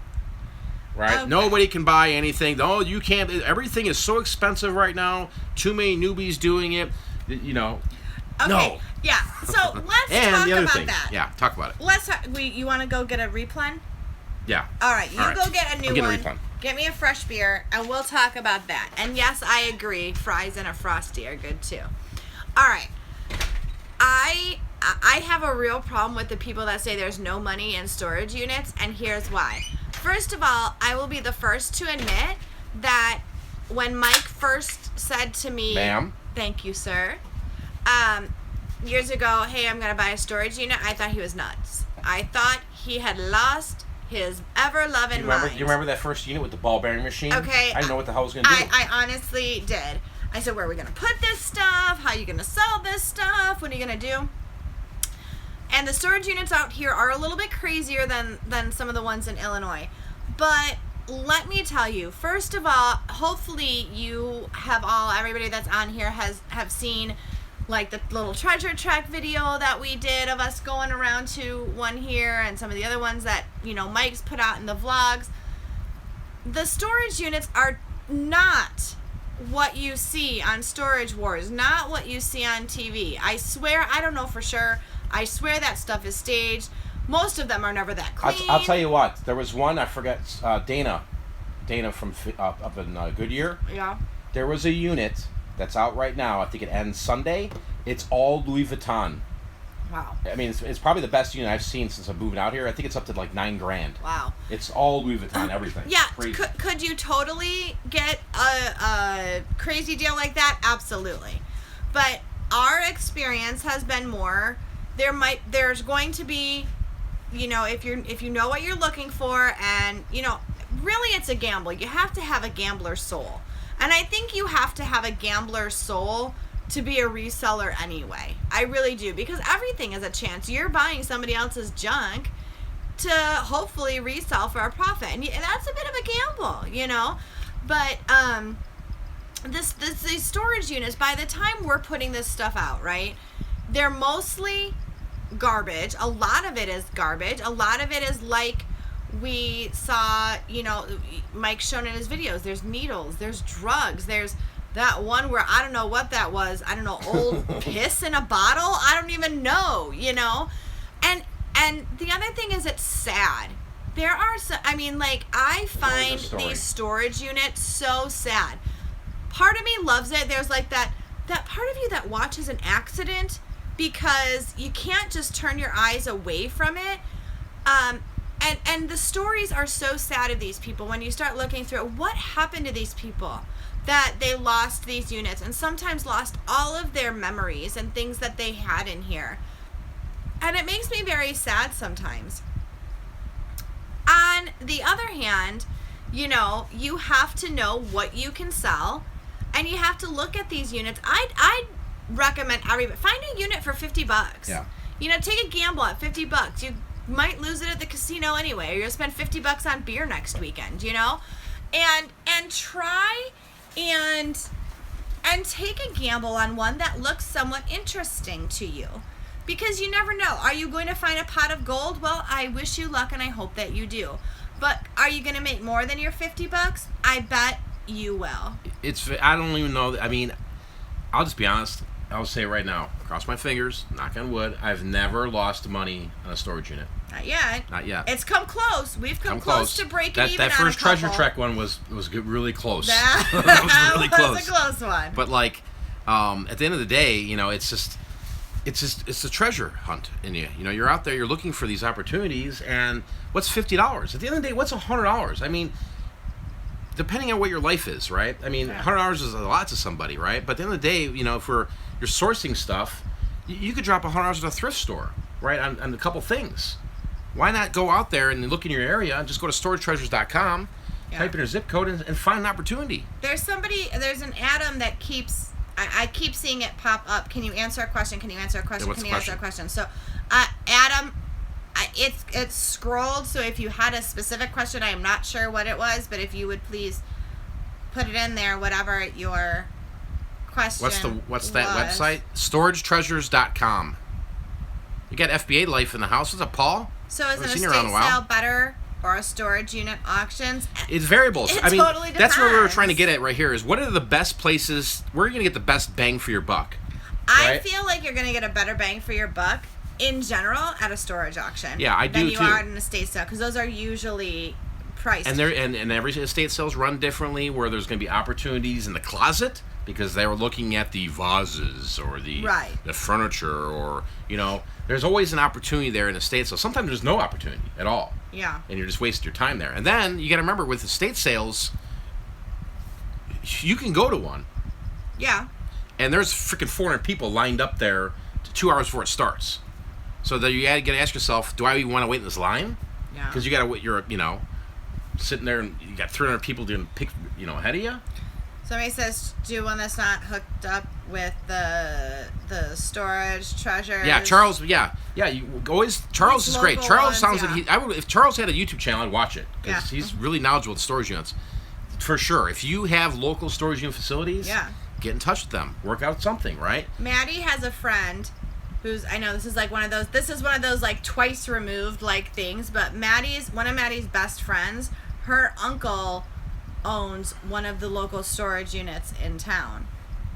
Right? Okay. Nobody can buy anything. Oh, you can't. Everything is so expensive right now. Too many newbies doing it. Okay. No. Yeah. So let's talk about that. Yeah, talk about it. You want to go get a replen? Yeah. All right. Go get a new one. Replen. Get me a fresh beer, and we'll talk about that. And yes, I agree. Fries and a Frosty are good too. All right. I have a real problem with the people that say there's no money in storage units, and here's why. First of all, I will be the first to admit that when Mike first said to me, ma'am, thank you, sir, years ago, hey, I'm going to buy a storage unit, I thought he was nuts. I thought he had lost his ever-loving mind. You remember that first unit with the ball bearing machine? Okay. I didn't know what the hell I was going to do. I honestly did. I said, where are we going to put this stuff? How are you going to sell this stuff? What are you going to do? And the storage units out here are a little bit crazier than some of the ones in Illinois. But let me tell you, first of all, hopefully you have everybody that's on here have seen like the little treasure trek video that we did of us going around to one here, and some of the other ones that, Mike's put out in the vlogs. The storage units are not what you see on Storage Wars, not what you see on TV. I swear, I don't know for sure. I swear that stuff is staged. Most of them are never that clean. I'll tell you what. There was one, I forget, Dana from up in Goodyear. Yeah. There was a unit that's out right now. I think it ends Sunday. It's all Louis Vuitton. Wow. I mean, it's probably the best unit I've seen since I'm moving out here. I think it's up to like $9,000. Wow. It's all Louis Vuitton, everything. Yeah. Could you totally get a crazy deal like that? Absolutely. But our experience has been more. There's going to be, if you know what you're looking for, and really it's a gamble. You have to have a gambler soul. And I think you have to have a gambler soul to be a reseller anyway. I really do, because everything is a chance. You're buying somebody else's junk to hopefully resell for a profit, and that's a bit of a gamble, But these storage units, by the time we're putting this stuff out, right, they're mostly garbage. A lot of it is garbage. A lot of it is like we saw, Mike's shown in his videos. There's needles, there's drugs, there's that one where I don't know what that was. I don't know, old piss in a bottle. I don't even know, And the other thing is, it's sad. There are I find these storage units so sad. Part of me loves it. There's like that part of you that watches an accident because you can't just turn your eyes away from it. And the stories are so sad of these people when you start looking through it. What happened to these people that they lost these units, and sometimes lost all of their memories and things that they had in here? And it makes me very sad sometimes. On the other hand, you have to know what you can sell, and you have to look at these units. I'd recommend everybody find a unit for $50. Yeah. Take a gamble at $50. You might lose it at the casino anyway, or you'll spend $50 on beer next weekend, and try and take a gamble on one that looks somewhat interesting to you, because you never know. Are you going to find a pot of gold? Well, I wish you luck, and I hope that you do. But are you going to make more than your $50? I bet you will. I don't even know. I mean, I'll just be honest. I'll say right now, cross my fingers, knock on wood, I've never lost money on a storage unit. Not yet. Not yet. It's come close. We've come close to breaking even that on first a couple. treasure trek one was really close. That was really close. was a close one. But at the end of the day, it's a treasure hunt in you. You're out there, you're looking for these opportunities, and what's $50? At the end of the day, what's $100? I mean, depending on what your life is, right? I mean, $100 is a lot to somebody, right? But at the end of the day, if you're sourcing stuff, you could drop $100 at a thrift store, right, on a couple things. Why not go out there and look in your area and just go to storagetreasures.com, type in your zip code, and find an opportunity? There's an Adam that keeps, I keep seeing it pop up. Can you answer a question? Can you answer a question? Can you answer a question? So, Adam, it's scrolled, so if you had a specific question, I am not sure what it was, but if you would please put it in there, whatever your question What's that website? Storagetreasures.com. You got FBA Life in the house. What's up, Paul? So is an estate sale better or a storage unit auctions? It's variables. Totally depends. That's what we were trying to get at right here, is what are the best places, where are you going to get the best bang for your buck? I feel like you're going to get a better bang for your buck in general at a storage auction. Yeah, I do than too. you are at an estate sale, because those are usually priced. And every estate sales run differently, where there's going to be opportunities in the closet because they were looking at the vases or the furniture, or there's always an opportunity there in estate sales. Sometimes there's no opportunity at all. Yeah. And you're just wasting your time there. And then you got to remember, with estate sales, you can go to one. Yeah. And there's freaking 400 people lined up there 2 hours before it starts. So that you got to ask yourself, do I even want to wait in this line? Yeah. Because you got to, you're, sitting there and you got 300 people doing ahead of you. Somebody says, do one that's not hooked up with the storage treasures. Yeah, Charles. Yeah. You always Charles is great. Charles sounds like I would, if Charles had a YouTube channel, I'd watch it because he's really knowledgeable with storage units, for sure. If you have local storage unit facilities, get in touch with them. Work out something, right? Maddie has a friend who's, I know this is like one of those like twice removed like things, but one of Maddie's best friends, her uncle owns one of the local storage units in town.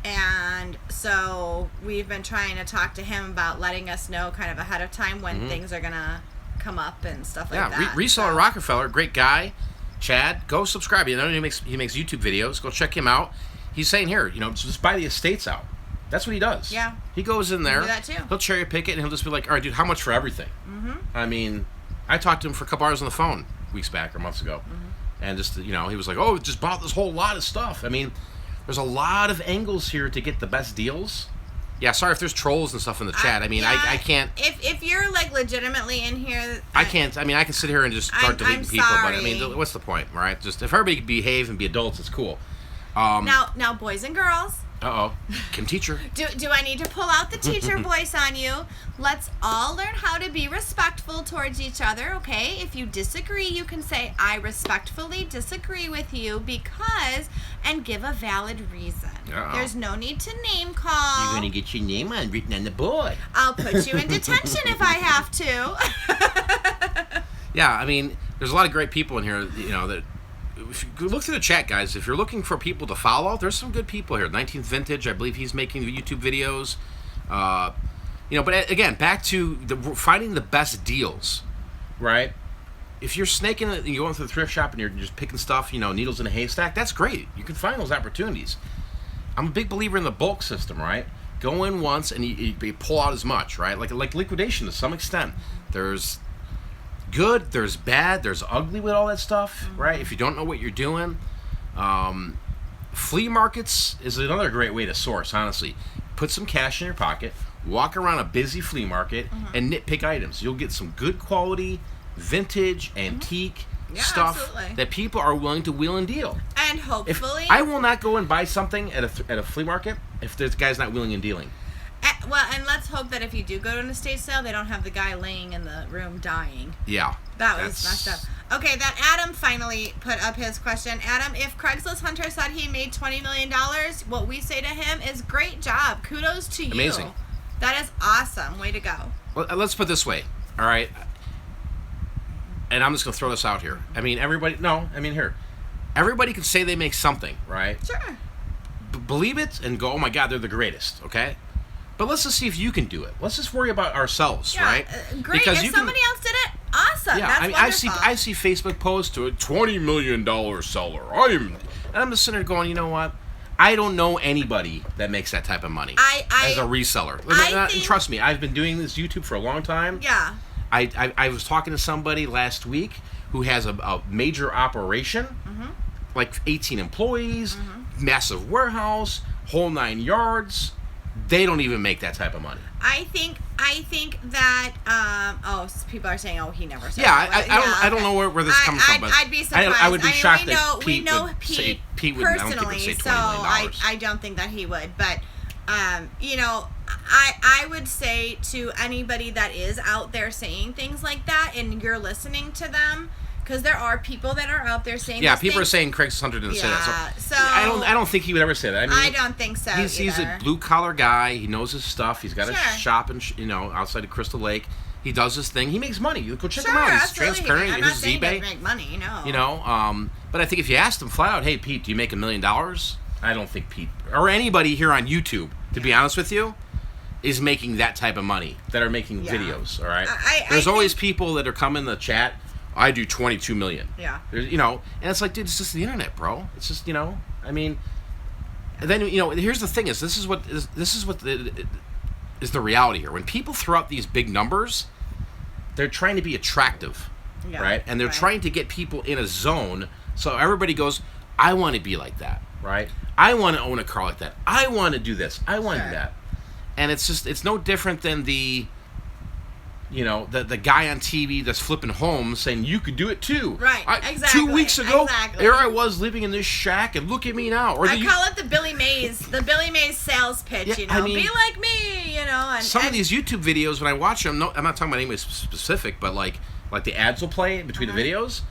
And so we've been trying to talk to him about letting us know kind of ahead of time when things are going to come up and stuff like that. Yeah, Reseller Rockefeller, great guy. Chad, go subscribe. He makes YouTube videos. Go check him out. He's saying here, just buy the estates out. That's what he does. Yeah. He goes in there. Do that too. He'll cherry pick it and he'll just be like, all right, dude, how much for everything? I mean, I talked to him for a couple hours on the phone weeks back or months ago. And just, he was like, oh, just bought this whole lot of stuff. I mean, there's a lot of angles here to get the best deals. Yeah, sorry if there's trolls and stuff in the chat. I mean, I can't. If you're like legitimately in here, I can't. I mean, I can sit here and just start deleting people, sorry. but I mean, what's the point, right? Just if everybody can behave and be adults, it's cool. Now, boys and girls. Kim teacher. Do I need to pull out the teacher voice on you? Let's all learn how to be respectful towards each other, okay? If you disagree, you can say, I respectfully disagree with you because, and give a valid reason. There's no need to name call. You're going to get your name written on the board. I'll put you in detention if I have to. Yeah, I mean, there's a lot of great people in here, that... If you look through the chat, guys, if you're looking for people to follow, there's some good people here. 19th Vintage, I believe he's making YouTube videos. But again, back to finding the best deals, right? If you're snaking it and you're going through the thrift shop and you're just picking stuff, needles in a haystack, that's great. You can find those opportunities. I'm a big believer in the bulk system, right? Go in once and you pull out as much, right? Like liquidation to some extent. There's good, there's bad, there's ugly with all that stuff, right? If you don't know what you're doing, flea markets is another great way to source, honestly. Put some cash in your pocket, walk around a busy flea market, and nitpick items. You'll get some good quality, vintage, antique stuff that people are willing to wheel and deal. And hopefully... I will not go and buy something at a flea market if this guy's not wheeling and dealing. Well, and let's hope that if you do go to an estate sale, they don't have the guy laying in the room dying. Yeah. That was messed up. Okay, that Adam finally put up his question. Adam, if Craigslist Hunter said he made $20 million, what we say to him is great job. Kudos to you. Amazing. That is awesome. Way to go. Well, let's put it this way. All right. And I'm just going to throw this out here. I mean, everybody can say they make something, right? Sure. Believe it and go, oh my God, they're the greatest, okay? But let's just see if you can do it. Let's just worry about ourselves, right? Great. Because if somebody else did it, awesome. Yeah, that's wonderful. I see Facebook posts to a $20 million seller. And I'm just sitting there going, you know what? I don't know anybody that makes that type of money as a reseller. Trust me, I've been doing this YouTube for a long time. Yeah. I was talking to somebody last week who has a major operation, like 18 employees, massive warehouse, whole 9 yards. They don't even make that type of money. I think that people are saying, he never said that. I don't know where this is coming from, but I'd be surprised. I would be shocked that we know Pete personally, I don't think say $20 so million. I don't think that he would. But I would say to anybody that is out there saying things like that, and you're listening to them, because there are people that are out there saying. Yeah, people are saying Craig Hunter didn't say that. So I don't think he would ever say that. I mean, I don't think so. He's a blue collar guy. He knows his stuff. He's got a shop outside of Crystal Lake. He does his thing. He makes money. You go check him out. He's transparent. I'm not saying he doesn't make money. No. But I think if you asked him flat out, hey Pete, do you make $1 million? I don't think Pete or anybody here on YouTube, to be honest with you, is making that type of money that are making videos. All right. There's always people that are coming in the chat. I do 22 million. Yeah. And it's like, dude, it's just the internet, bro. It's just, I mean, and then, here's the thing is this is what is the reality here. When people throw out these big numbers, they're trying to be attractive, right? And they're trying to get people in a zone so everybody goes, I want to be like that, right? I want to own a car like that. I want to do this. I want to do that. And it's no different than the you know, the guy on TV that's flipping homes saying you could do it too. Right, exactly. 2 weeks ago, exactly. there I was living in this shack, and look at me now. Or I call it the Billy Mays sales pitch. Yeah, you know, I mean, be like me. You know, and some of these YouTube videos when I watch them, I'm not talking about anybody specific, but like the ads will play in between the videos.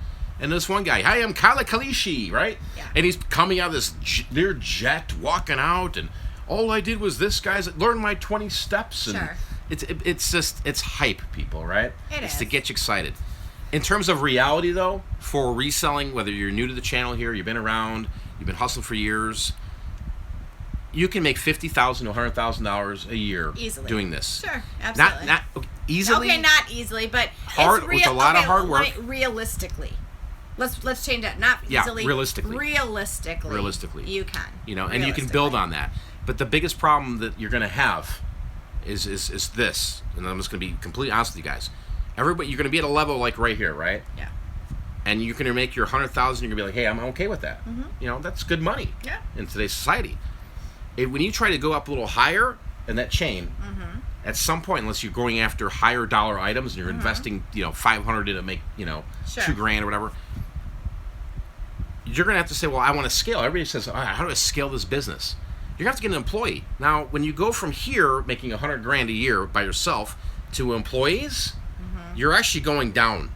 And this one guy, hi, I'm Kala Kalishi, right? Yeah. And he's coming out of this near jet, walking out, and all I did was this, guys, learn my 20 steps. And sure. It's hype, people, right? It's to get you excited. In terms of reality, though, for reselling, whether you're new to the channel here, you've been around, you've been hustling for years, you can make $50,000 to $100,000 a year easily doing this. Sure, absolutely. Not easily. Okay, not easily, but hard, it's with a lot of hard work. Realistically, let's change that. Not easily. Realistically. Realistically, you can. You know, and you can build on that. But the biggest problem that you're going to have is this, and I'm just going to be completely honest with you guys. Everybody, you're going to be at a level like right here, right? Yeah. And you're going to make your 100,000. You're going to be like, hey, I'm okay with that. Mm-hmm. You know, that's good money. Yeah. In today's society, when you try to go up a little higher in that chain, at some point, unless you're going after higher dollar items and you're investing, you know, $500 to make, you know, sure. $2,000 or whatever, you're going to have to say, well, I want to scale. Everybody says, all right, how do I scale this business? You're going to have to get an employee. Now, when you go from here, making $100,000 a year by yourself, to employees, you're actually going down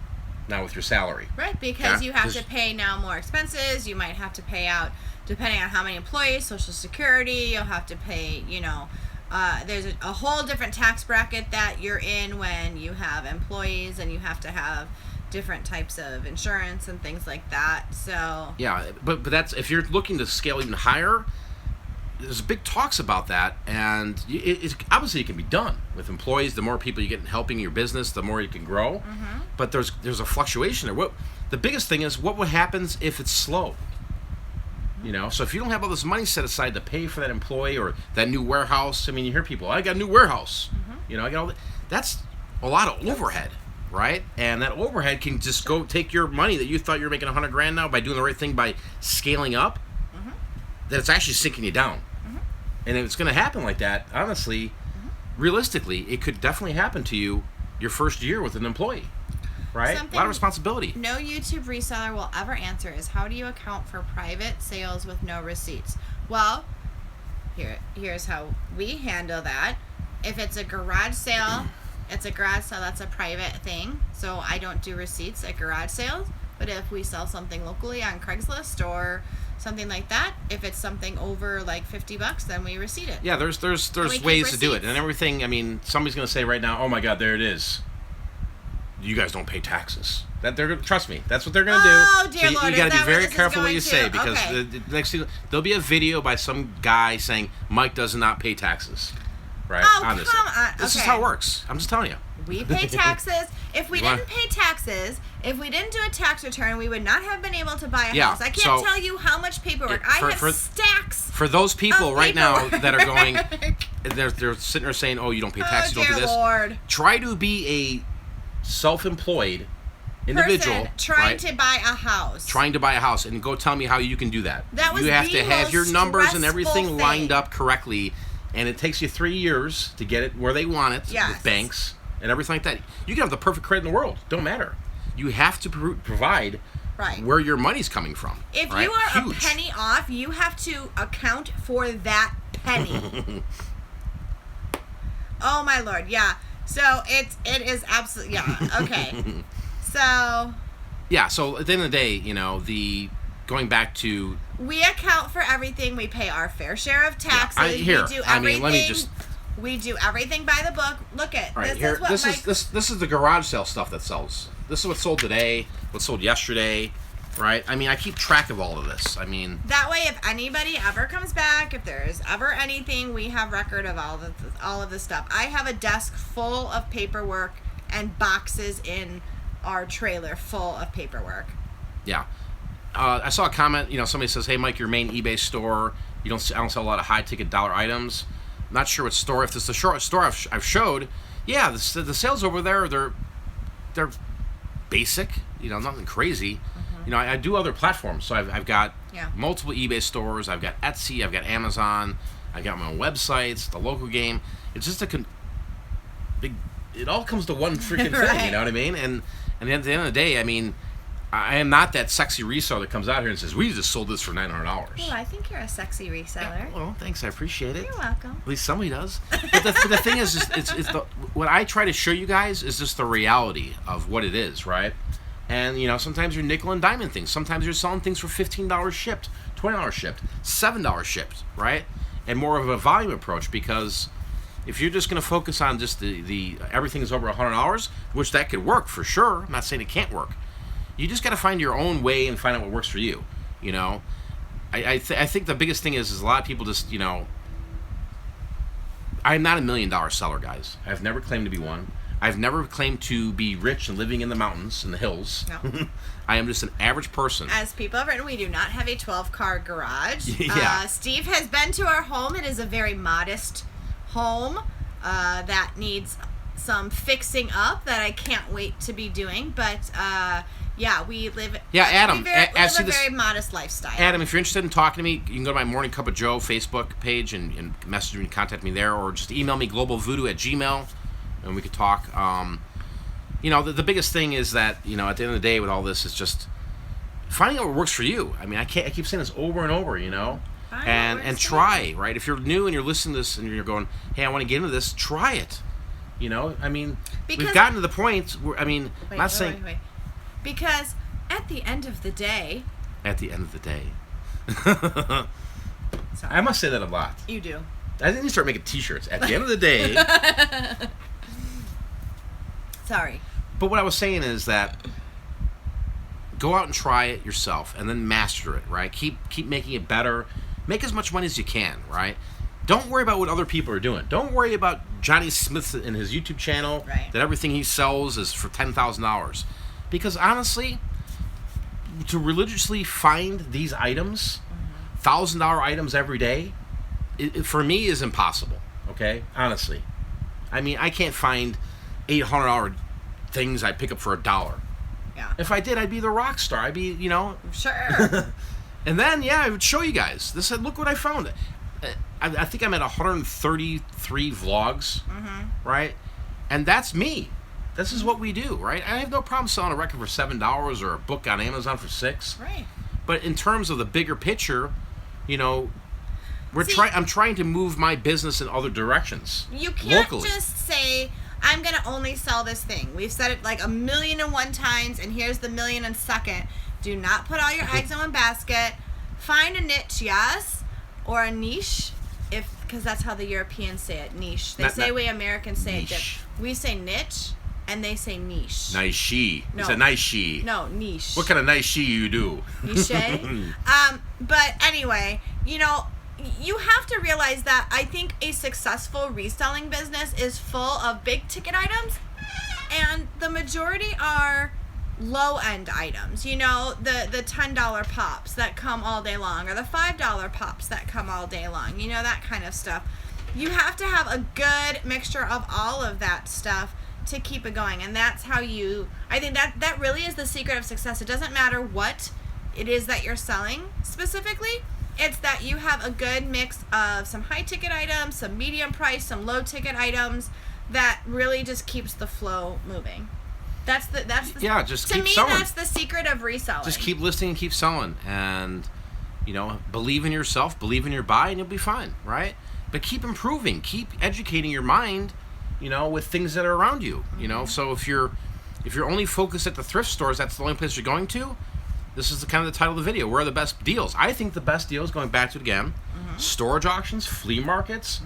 now with your salary. Right, because you have to pay now more expenses. You might have to pay out, depending on how many employees, Social Security. You'll have to pay, you know, there's a whole different tax bracket that you're in when you have employees, and you have to have different types of insurance and things like that. So yeah, but that's, if you're looking to scale even higher, there's big talks about that, and obviously it can be done with employees. The more people you get helping your business, the more you can grow. But there's a fluctuation there. The biggest thing is, what happens if it's slow? You know, so if you don't have all this money set aside to pay for that employee or that new warehouse, I mean, you hear people, I got a new warehouse. You know, I got all that. That's a lot of overhead, right? And that overhead can just go take your money that you thought you were making $100,000 now by doing the right thing, by scaling up. That it's actually sinking you down. And if it's going to happen like that, honestly, realistically, it could definitely happen to you your first year with an employee, right? A lot of responsibility. No YouTube reseller will ever answer is, how do you account for private sales with no receipts? Well, here's how we handle that. If it's a garage sale, it's a garage sale. That's a private thing. So I don't do receipts at garage sales. But if we sell something locally on Craigslist or something like that, if it's something over like $50, then we receipt it. Yeah, there's ways to do it, and everything. I mean, somebody's gonna say right now, "Oh my God, there it is. You guys don't pay taxes." Trust me, that's what they're gonna do. Oh dear Lord, you gotta be very careful what you say, because the next thing, there'll be a video by some guy saying Mike does not pay taxes, right? Oh, come on. This is how it works. I'm just telling you. We pay taxes. If we didn't pay taxes, if we didn't do a tax return, we would not have been able to buy a house. I can't tell you how much paperwork. I have stacks. For those people right now that are going, they're sitting there saying, "Oh, you don't pay taxes, you don't do this." Lord. Try to be a self-employed individual trying to buy a house. Trying to buy a house, and go tell me how you can do that. You have to have your numbers and everything lined up correctly, and it takes you 3 years to get it where they want it with banks and everything like that. You can have the perfect credit in the world. Don't matter. You have to provide where your money's coming from. If you are a penny off, you have to account for that penny. Oh my Lord, yeah. So it is absolutely, okay. So yeah, so at the end of the day, you know, going back to, we account for everything. We pay our fair share of taxes. We do everything. We do everything by the book. Look at this is the garage sale stuff that sells. This is what sold today, what sold yesterday, right? I mean, I keep track of all of this. I mean, that way, if anybody ever comes back, if there's ever anything, we have record of all of the stuff. I have a desk full of paperwork and boxes in our trailer full of paperwork. Yeah. I saw a comment, you know, somebody says, "Hey Mike, your main eBay store, I don't sell a lot of high ticket dollar items." I'm not sure what store. If this is the store I've showed, yeah, the sales over there, they're basic, you know, nothing crazy. You know, I do other platforms, so I've got multiple eBay stores. I've got Etsy, I've got Amazon, I've got my own websites, the local game. It's just a big it all comes to one freaking Right. thing. You know what I mean? And at the end of the day, I mean, I am not that sexy reseller that comes out here and says, we just sold this for $900. Well, I think you're a sexy reseller. Well, thanks. I appreciate it. You're welcome. At least somebody does. But the thing is, what I try to show you guys is just the reality of what it is, right? And, you know, sometimes you're nickel and diamond things. Sometimes you're selling things for $15 shipped, $20 shipped, $7 shipped, right? And more of a volume approach, because if you're just going to focus on just the everything is over $100, which that could work for sure. I'm not saying it can't work. You just got to find your own way and find out what works for you. You know, I think the biggest thing is a lot of people just, you know, I'm not $1 million seller, guys. I've never claimed to be one. I've never claimed to be rich and living in the mountains and the hills. No. I am just an average person. As people have written, we do not have a 12-car garage. Yeah. Steve has been to our home. It is a very modest home that needs some fixing up that I can't wait to be doing. But yeah, we live. Yeah, Adam. We live a very modest lifestyle. Adam, if you're interested in talking to me, you can go to my Morning Cup of Joe Facebook page and message me and contact me there, or just email me globalvoodoo@gmail, and we could talk. You know, the biggest thing is that, you know, at the end of the day with all this is just finding out what works for you. I mean, I keep saying this over and over, you know, and try, right? If you're new and you're listening to this and you're going, hey, I want to get into this, try it. You know, I mean, we've gotten to the point where, I mean, wait, not saying. Wait. Because at the end of the day. At the end of the day. Sorry. I must say that a lot. You do. I think you start making T-shirts. At the end of the day. Sorry. But what I was saying is that go out and try it yourself, and then master it. Right? Keep making it better. Make as much money as you can. Right? Don't worry about what other people are doing. Don't worry about Johnny Smith and his YouTube channel. Right. That everything he sells is for $10,000. Because honestly, to religiously find these items, $1,000 items every day, it for me is impossible. Okay, honestly, I mean, I can't find $800 things I pick up for $1. Yeah. If I did, I'd be the rock star. I'd be, you know. Sure. And then, yeah, I would show you guys. This said, look what I found. I think I'm at 133 vlogs, right? And that's me. This is what we do, right? I have no problem selling a record for $7 or a book on Amazon for $6. Right. But in terms of the bigger picture, you know, I'm trying to move my business in other directions. You can't locally. just say, I'm going to only sell this thing. We've said it like 1,000,001 times, and here's the 1,000,002nd. Do not put all your eggs in one basket. Find a niche, yes, or a niche, because that's how the Europeans say it, niche. We Americans say niche. it different. We say niche, and they say niche. Niche. No. It's a niche. No, niche. What kind of niche you do? Niche. But anyway, you know, you have to realize that I think a successful reselling business is full of big ticket items, and the majority are low-end items. You know, the $10 pops that come all day long, or the $5 pops that come all day long. You know, that kind of stuff. You have to have a good mixture of all of that stuff to keep it going, and that's how I think that really is the secret of success. It doesn't matter what it is that you're selling specifically. It's that you have a good mix of some high ticket items, some medium price, some low ticket items that really just keeps the flow moving. That's the just to keep me selling. That's the secret of reselling. Just keep listing and keep selling, and you know, believe in yourself, believe in your buy, and you'll be fine, right? But keep improving, keep educating your mind, you know, with things that are around you. You know, so if you're only focused at the thrift stores, that's the only place you're going to. This is kind of the title of the video. Where are the best deals? I think the best deals, going back to it again, storage auctions, flea markets,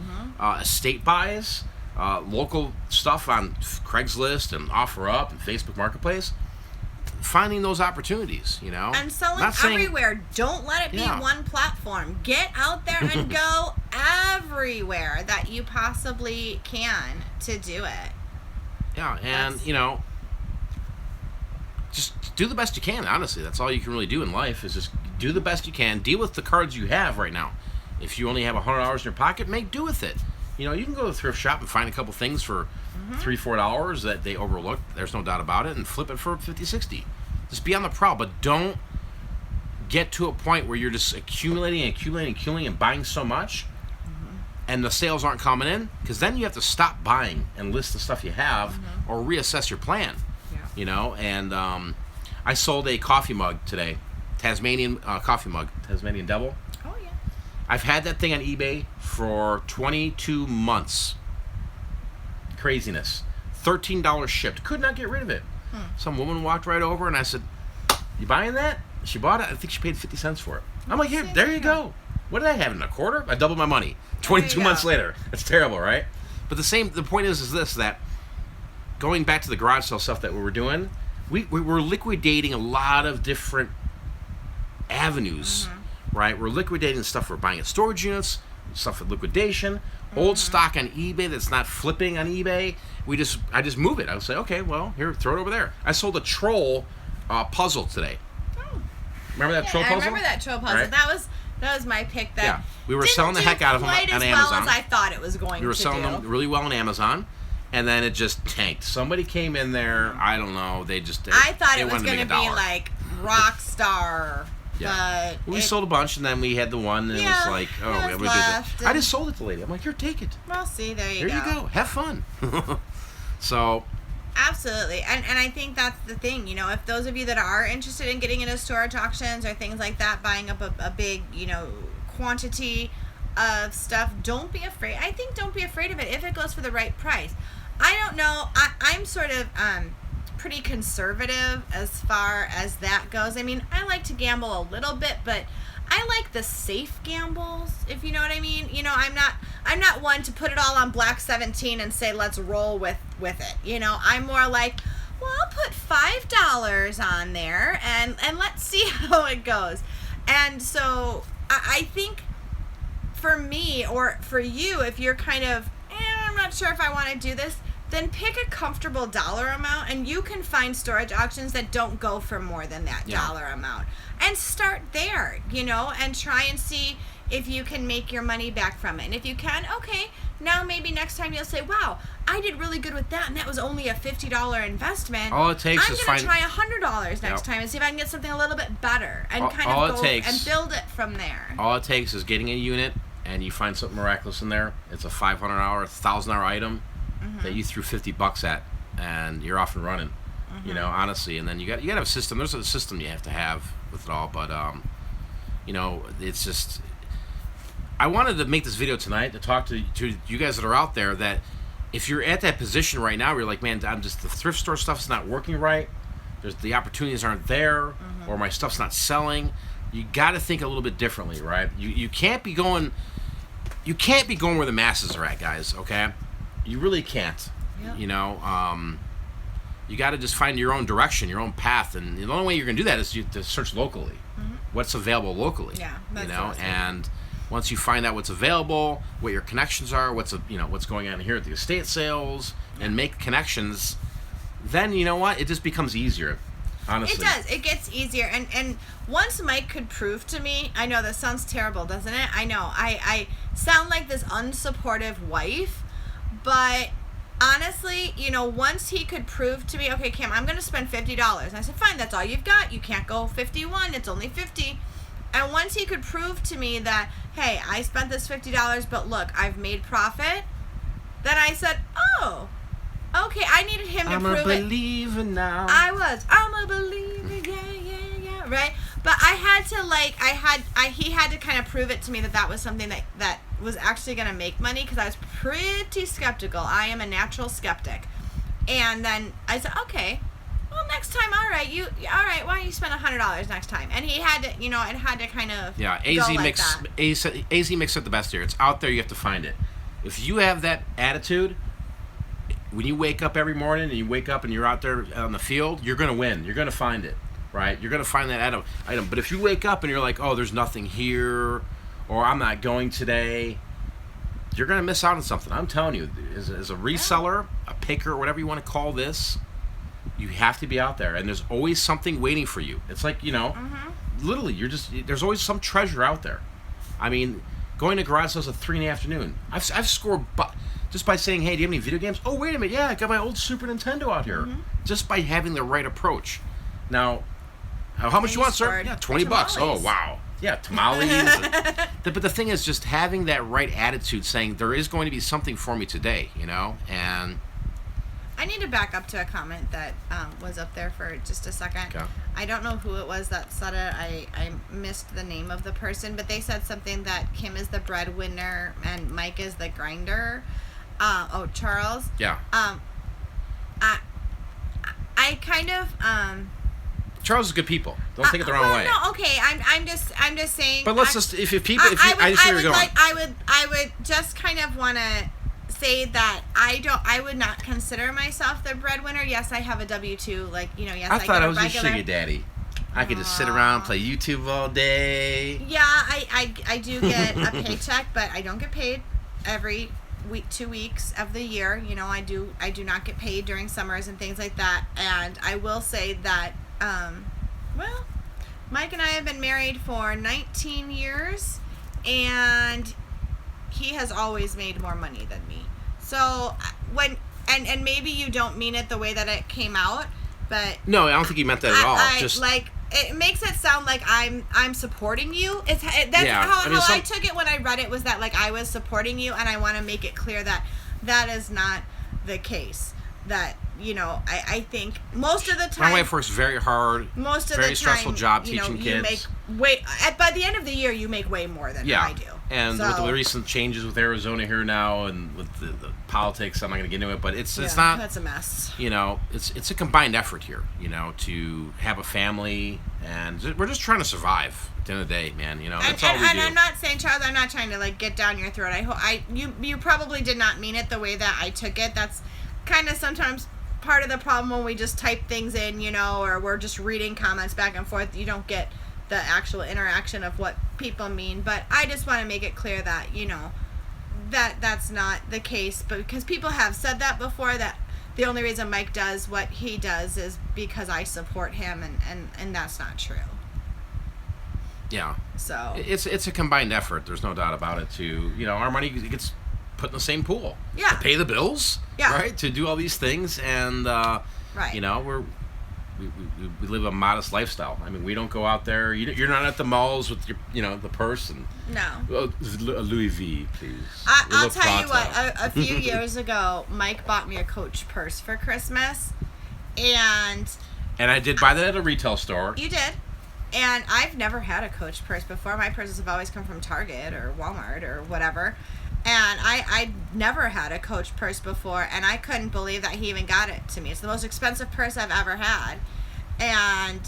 estate buys, local stuff on Craigslist and OfferUp and Facebook Marketplace. Finding those opportunities, you know. And selling everywhere. Don't let it be one platform. Get out there and go everywhere that you possibly can to do it. Yeah, and, you know, just do the best you can, honestly. That's all you can really do in life, is just do the best you can. Deal with the cards you have right now. If you only have $100 in your pocket, make do with it. You know, you can go to the thrift shop and find a couple things for $3-4 that they overlooked, there's no doubt about it, and flip it for $50-$60. Just be on the prowl, but don't get to a point where you're just accumulating and buying so much and the sales aren't coming in, because then you have to stop buying and list the stuff you have, or reassess your plan. Yeah. You know, and I sold a coffee mug today, Tasmanian coffee mug, Tasmanian Devil. Oh yeah. I've had that thing on eBay for 22 months. Craziness. $13 shipped. Could not get rid of it. Some woman walked right over, and I said, "You buying that?" She bought it. I think she paid 50 cents for it. I'm like, "Here, there you go. What did I have in a quarter? I doubled my money. 22 months later. That's terrible, right?" But the point is this, that going back to the garage sale stuff that we were doing, we were liquidating a lot of different avenues, right? We're liquidating stuff we're buying at storage units, stuff at liquidation, old stock on eBay that's not flipping on eBay. I just move it. I would say, okay, well, here, throw it over there. I sold a troll puzzle today. Oh. Remember that troll puzzle? I remember that troll puzzle. Right. That was my pick. That we were selling the heck out of them on Amazon. As well as I thought it was going to do. We were selling them really well on Amazon, and then it just tanked. Somebody came in there. I don't know. I thought it was going to be like Rockstar. Yeah. But we sold a bunch, and then we had the one, and it was like, oh, it we was did that. left, I just sold it to the lady. I'm like, here, take it. Well, see, there you go. Have fun. So. Absolutely. And I think that's the thing, you know, if those of you that are interested in getting into storage auctions or things like that, buying up a big, you know, quantity of stuff, don't be afraid. I think don't be afraid of it if it goes for the right price. I don't know. I'm sort of pretty conservative as far as that goes. I mean, I like to gamble a little bit, but I like the safe gambles, if you know what I mean. You know, I'm not one to put it all on Black 17 and say let's roll with it. You know, I'm more like, well, I'll put $5 on there and let's see how it goes. And so I think for me or for you, if you're kind of, I'm not sure if I want to do this, then pick a comfortable dollar amount, and you can find storage auctions that don't go for more than that dollar amount. And start there, you know, and try and see if you can make your money back from it. And if you can, okay, now maybe next time you'll say, wow, I did really good with that, and that was only a $50 investment. All it takes is I'm going to try $100 next time and see if I can get something a little bit better and and build it from there. All it takes is getting a unit, and you find something miraculous in there. It's a $500, $1,000 item that you threw $50 at, and you're off and running. You know, honestly, and then you got to have a system. There's a system you have to have with it all, but you know, it's just. I wanted to make this video tonight to talk to you guys that are out there, that if you're at that position right now, where you're like, man, the thrift store stuff's not working right. The opportunities aren't there, or my stuff's not selling. You got to think a little bit differently, right? You can't be going. You can't be going where the masses are at, guys. Okay, you really can't. Yep. You know. You got to just find your own direction, your own path, and the only way you're going to do that is to search locally. What's available locally? Yeah, that's you know, awesome. and once you find out what's available, what your connections are, what's going on here at the estate sales, and make connections, then you know what? It just becomes easier. Honestly, it does. It gets easier, and once Mike could prove to me, I know that sounds terrible, doesn't it? I know I sound like this unsupportive wife, but. Honestly, you know, once he could prove to me, okay, Cam, I'm going to spend $50. And I said, fine, that's all you've got. You can't go 51. It's only 50. And once he could prove to me that, hey, I spent this $50, but look, I've made profit, then I said, oh, okay, I needed him to prove it. I'm a believer now. I'm a believer, yeah, right? But I had to, he had to kind of prove it to me that was something that was actually going to make money, because I was pretty skeptical. I am a natural skeptic. And then I said, okay, well, next time, all right, why don't you spend $100 next time? And he had to, you know, it had to kind of AZ makes it the best here. It's out there. You have to find it. If you have that attitude, when you wake up every morning and you're out there on the field, you're going to win. You're going to find it, right? You're going to find that item. But if you wake up and you're like, oh, there's nothing here, or I'm not going today, you're going to miss out on something. I'm telling you, as a reseller, a picker, whatever you want to call this, you have to be out there, and there's always something waiting for you. It's like, you know, literally, there's always some treasure out there. I mean, going to garage sales at 3 in the afternoon, I've scored just by saying, hey, do you have any video games? Oh, wait a minute, yeah, I got my old Super Nintendo out here. Just by having the right approach. Now, how much you want, sir? Yeah, $20. Oh, wow. Yeah, tamales. But the thing is, just having that right attitude, saying there is going to be something for me today, and I need to back up to a comment that was up there for just a second. Okay. I don't know who it was that said it. I missed the name of the person, but they said something that Kim is the breadwinner and Mike is the grinder. Charles. Yeah. I kind of Charles is good people. Don't take it the wrong way. No, okay. I'm just saying. But let's just if people I just see where you're going. I would just kind of want to say that I would not consider myself the breadwinner. Yes, I have a W-2. Yes, I thought get I was a your sugar daddy. I could just sit around, play YouTube all day. Yeah, I do get a paycheck, but I don't get paid every week, 2 weeks of the year. I do not get paid during summers and things like that. And I will say that, Mike and I have been married for 19 years, and he has always made more money than me. So and maybe you don't mean it the way that it came out, but no, I don't think you meant that at all. It makes it sound like I'm supporting you. That's Yeah, how I took it when I read it, was that I was supporting you, and I want to make it clear that that is not the case. That I think most of the time my wife works very hard. Most of very the time, stressful job teaching you kids. By the end of the year, you make way more than I do. And with the recent changes with Arizona here now, and with the politics, I'm not going to get into it, but it's not. That's a mess. It's a combined effort here. To have a family, and we're just trying to survive. At the end of the day, man. That's all we do. And I'm not saying, Charles, I'm not trying to get down your throat. You probably did not mean it the way that I took it. That's kind of sometimes part of the problem when we just type things in, or we're just reading comments back and forth. You don't get the actual interaction of what people mean. But I just want to make it clear that that's not the case, but because people have said that before, that the only reason Mike does what he does is because I support him, and that's not true. Yeah. So it's a combined effort. There's no doubt about it. Our money gets put in the same pool. Yeah. To pay the bills. Yeah. Right. To do all these things, and right. We live a modest lifestyle. I mean, we don't go out there. You're not at the malls with your the purse and no. Louis V, please. I'll tell you what. A few years ago, Mike bought me a Coach purse for Christmas, and I did buy that at a retail store. You did. And I've never had a Coach purse before. My purses have always come from Target or Walmart or whatever. And I never had a Coach purse before, and I couldn't believe that he even got it to me. It's the most expensive purse I've ever had. And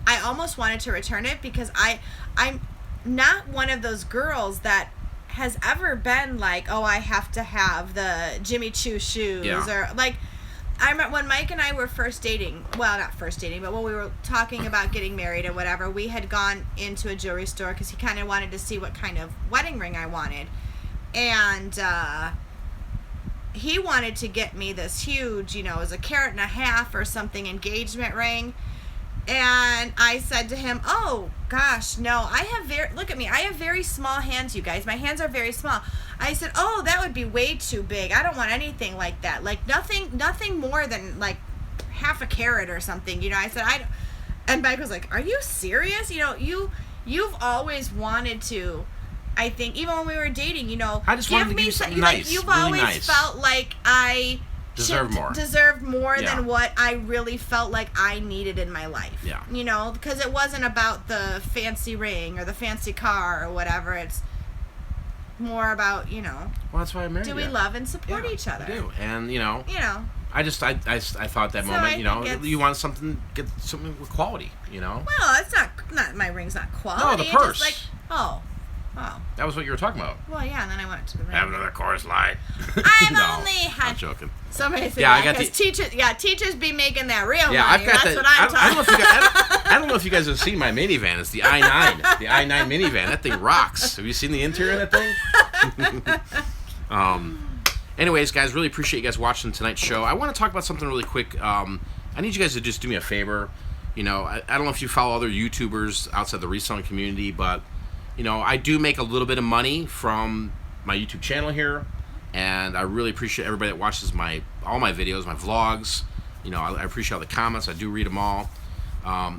I almost wanted to return it because I'm not one of those girls that has ever been like, oh, I have to have the Jimmy Choo shoes. Yeah. Or I remember when Mike and I were first dating, well, not first dating, but when we were talking about getting married or whatever, we had gone into a jewelry store because he kind of wanted to see what kind of wedding ring I wanted. And he wanted to get me this huge, it was 1.5 carats or something, engagement ring. And I said to him, oh, gosh, no, look at me. I have very small hands, you guys. My hands are very small. I said, oh, that would be way too big. I don't want anything like that. Nothing more than 0.5 carat or something. I said, and Mike was like, are you serious? You've always wanted to, I think, even when we were dating, I just wanted to give you something nice. You've really always nice. felt like I deserved more than what I really felt like I needed in my life. Yeah. Because it wasn't about the fancy ring or the fancy car or whatever. It's more about, Well, that's why I married you. Do we love and support each other? We do. And, I thought that So moment, you want get something with quality, Well, it's not my ring's not quality. No, the purse. It's just oh. That was what you were talking about. Well, yeah, and then I went to the ring. Have another Coors Light. I'm joking. Somebody said teachers be making that real money. I've got That's what I'm talking about. I don't know if you guys have seen my minivan. It's the i9. The i9 minivan. That thing rocks. Have you seen the interior of that thing? Anyways, guys, really appreciate you guys watching tonight's show. I want to talk about something really quick. I need you guys to just do me a favor. I don't know if you follow other YouTubers outside the reselling community, but I do make a little bit of money from my YouTube channel here, and I really appreciate everybody that watches all my videos, my vlogs. I appreciate all the comments. I do read them all.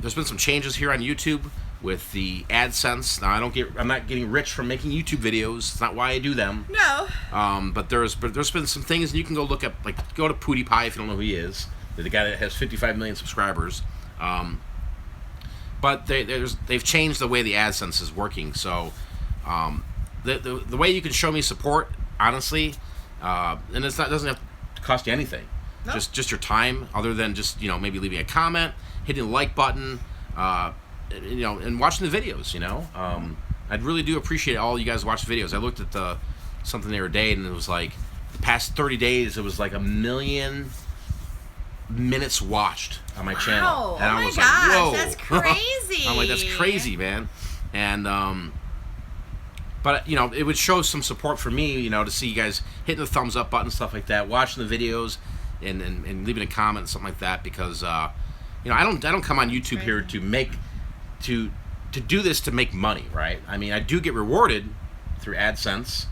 There's been some changes here on YouTube. with the AdSense. Now I'm not getting rich from making YouTube videos. It's not why I do them. No. But there's been some things, and you can go look up, like, go to PewDiePie if you don't know who he is. The guy that has 55 million subscribers. But they've changed the way the AdSense is working. So the way you can show me support, honestly, and doesn't have to cost you anything. Nope. Just your time, other than just, maybe leaving a comment, hitting the like button, and watching the videos. I'd really do appreciate all you guys watch the videos. I looked at something the other day, and it was like the past 30 days, it was like 1 million minutes watched on my channel. And I was like, whoa, that's crazy. I'm like, that's crazy, man. And but it would show some support for me, to see you guys hitting the thumbs up button, stuff like that, watching the videos, and leaving a comment, something like that, because I don't come on YouTube here to do this to make money, right? I mean, I do get rewarded through AdSense,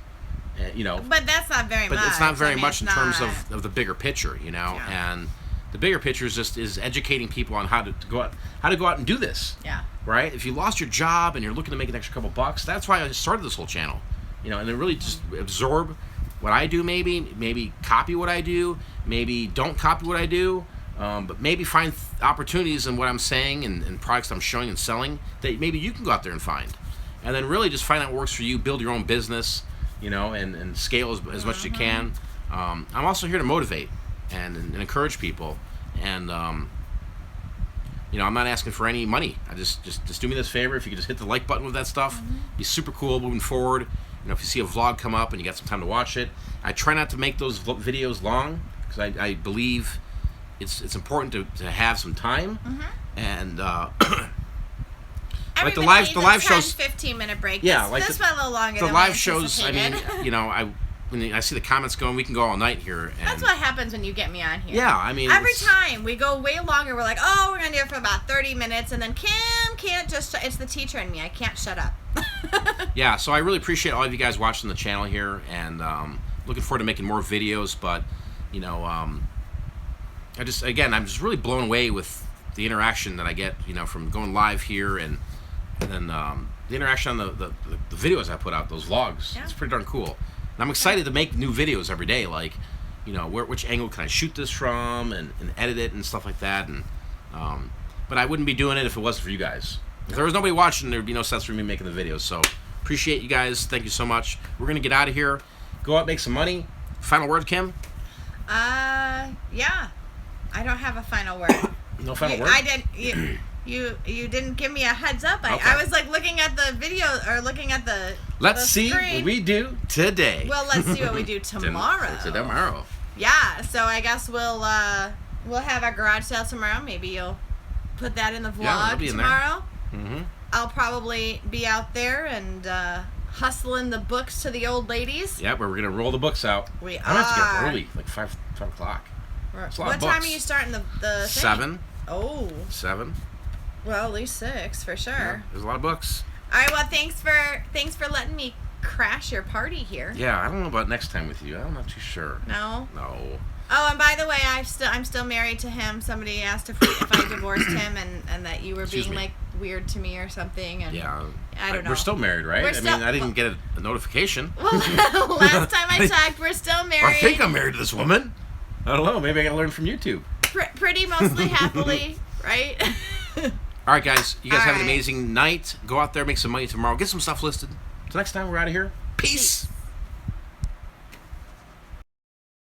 but that's not very much. But it's not very much in terms of the bigger picture, and the bigger picture is educating people on how to go out and do this. Yeah. Right? If you lost your job and you're looking to make an extra couple bucks, that's why I started this whole channel. And then really just absorb what I do, maybe copy what I do, maybe don't copy what I do, but maybe find opportunities in what I'm saying and products I'm showing and selling that maybe you can go out there and find. And then really just find out what works for you, build your own business, and scale as much as you can. I'm also here to motivate and encourage people. And I'm not asking for any money. I just do me this favor. If you could just hit the like button with that stuff, be super cool moving forward. If you see a vlog come up and you got some time to watch it, I try not to make those videos long, because I believe it's important to have some time. And like the live shows, 15-minute break. Yeah, this went a little longer. The than live we shows. I mean, when I see the comments going, we can go all night here. And that's what happens when you get me on here. Yeah, I mean, every time we go way longer, we're like, oh, we're gonna do it for about 30 minutes, and then Kim can't just. It's the teacher in me. I can't shut up. Yeah, so I really appreciate all of you guys watching the channel here, and looking forward to making more videos. But I'm just really blown away with the interaction that I get, from going live here, and then the interaction on the videos I put out, those vlogs. Yeah. It's pretty darn cool. And I'm excited to make new videos every day, like, which angle can I shoot this from, and edit it and stuff like that. And but I wouldn't be doing it if it wasn't for you guys. If there was nobody watching, there would be no sense for me making the videos. So appreciate you guys. Thank you so much. We're gonna get out of here, go out, make some money. Final word, Kim? Yeah. I don't have a final word. No final word? I did. You didn't give me a heads up. I was like looking at the video, or looking at the Let's see what we do today. Well, let's see what we do tomorrow. Tomorrow. Yeah, so I guess we'll have our garage sale tomorrow. Maybe you'll put that in the vlog tomorrow. I'll probably be out there and hustling the books to the old ladies. Yeah, we're gonna roll the books out. We I'm gonna have to get early, like 5 o'clock. What time are you starting the thing? 7. Oh. 7. Well, at least 6 for sure. Yeah, there's a lot of books. All right. Well, thanks for letting me crash your party here. Yeah, I don't know about next time with you. I'm not too sure. No. No. Oh, and by the way, I'm still married to him. Somebody asked if I divorced him, and that you were being like weird to me or something. And yeah. I don't know. We're still married, right? I didn't get a notification. Well, last time I checked, we're still married. I think I'm married to this woman. I don't know. Maybe I gotta learn from YouTube. Pretty mostly happily, right? All right, guys. You guys have an amazing night. Go out there, make some money tomorrow. Get some stuff listed. Till next time, we're out of here. Peace.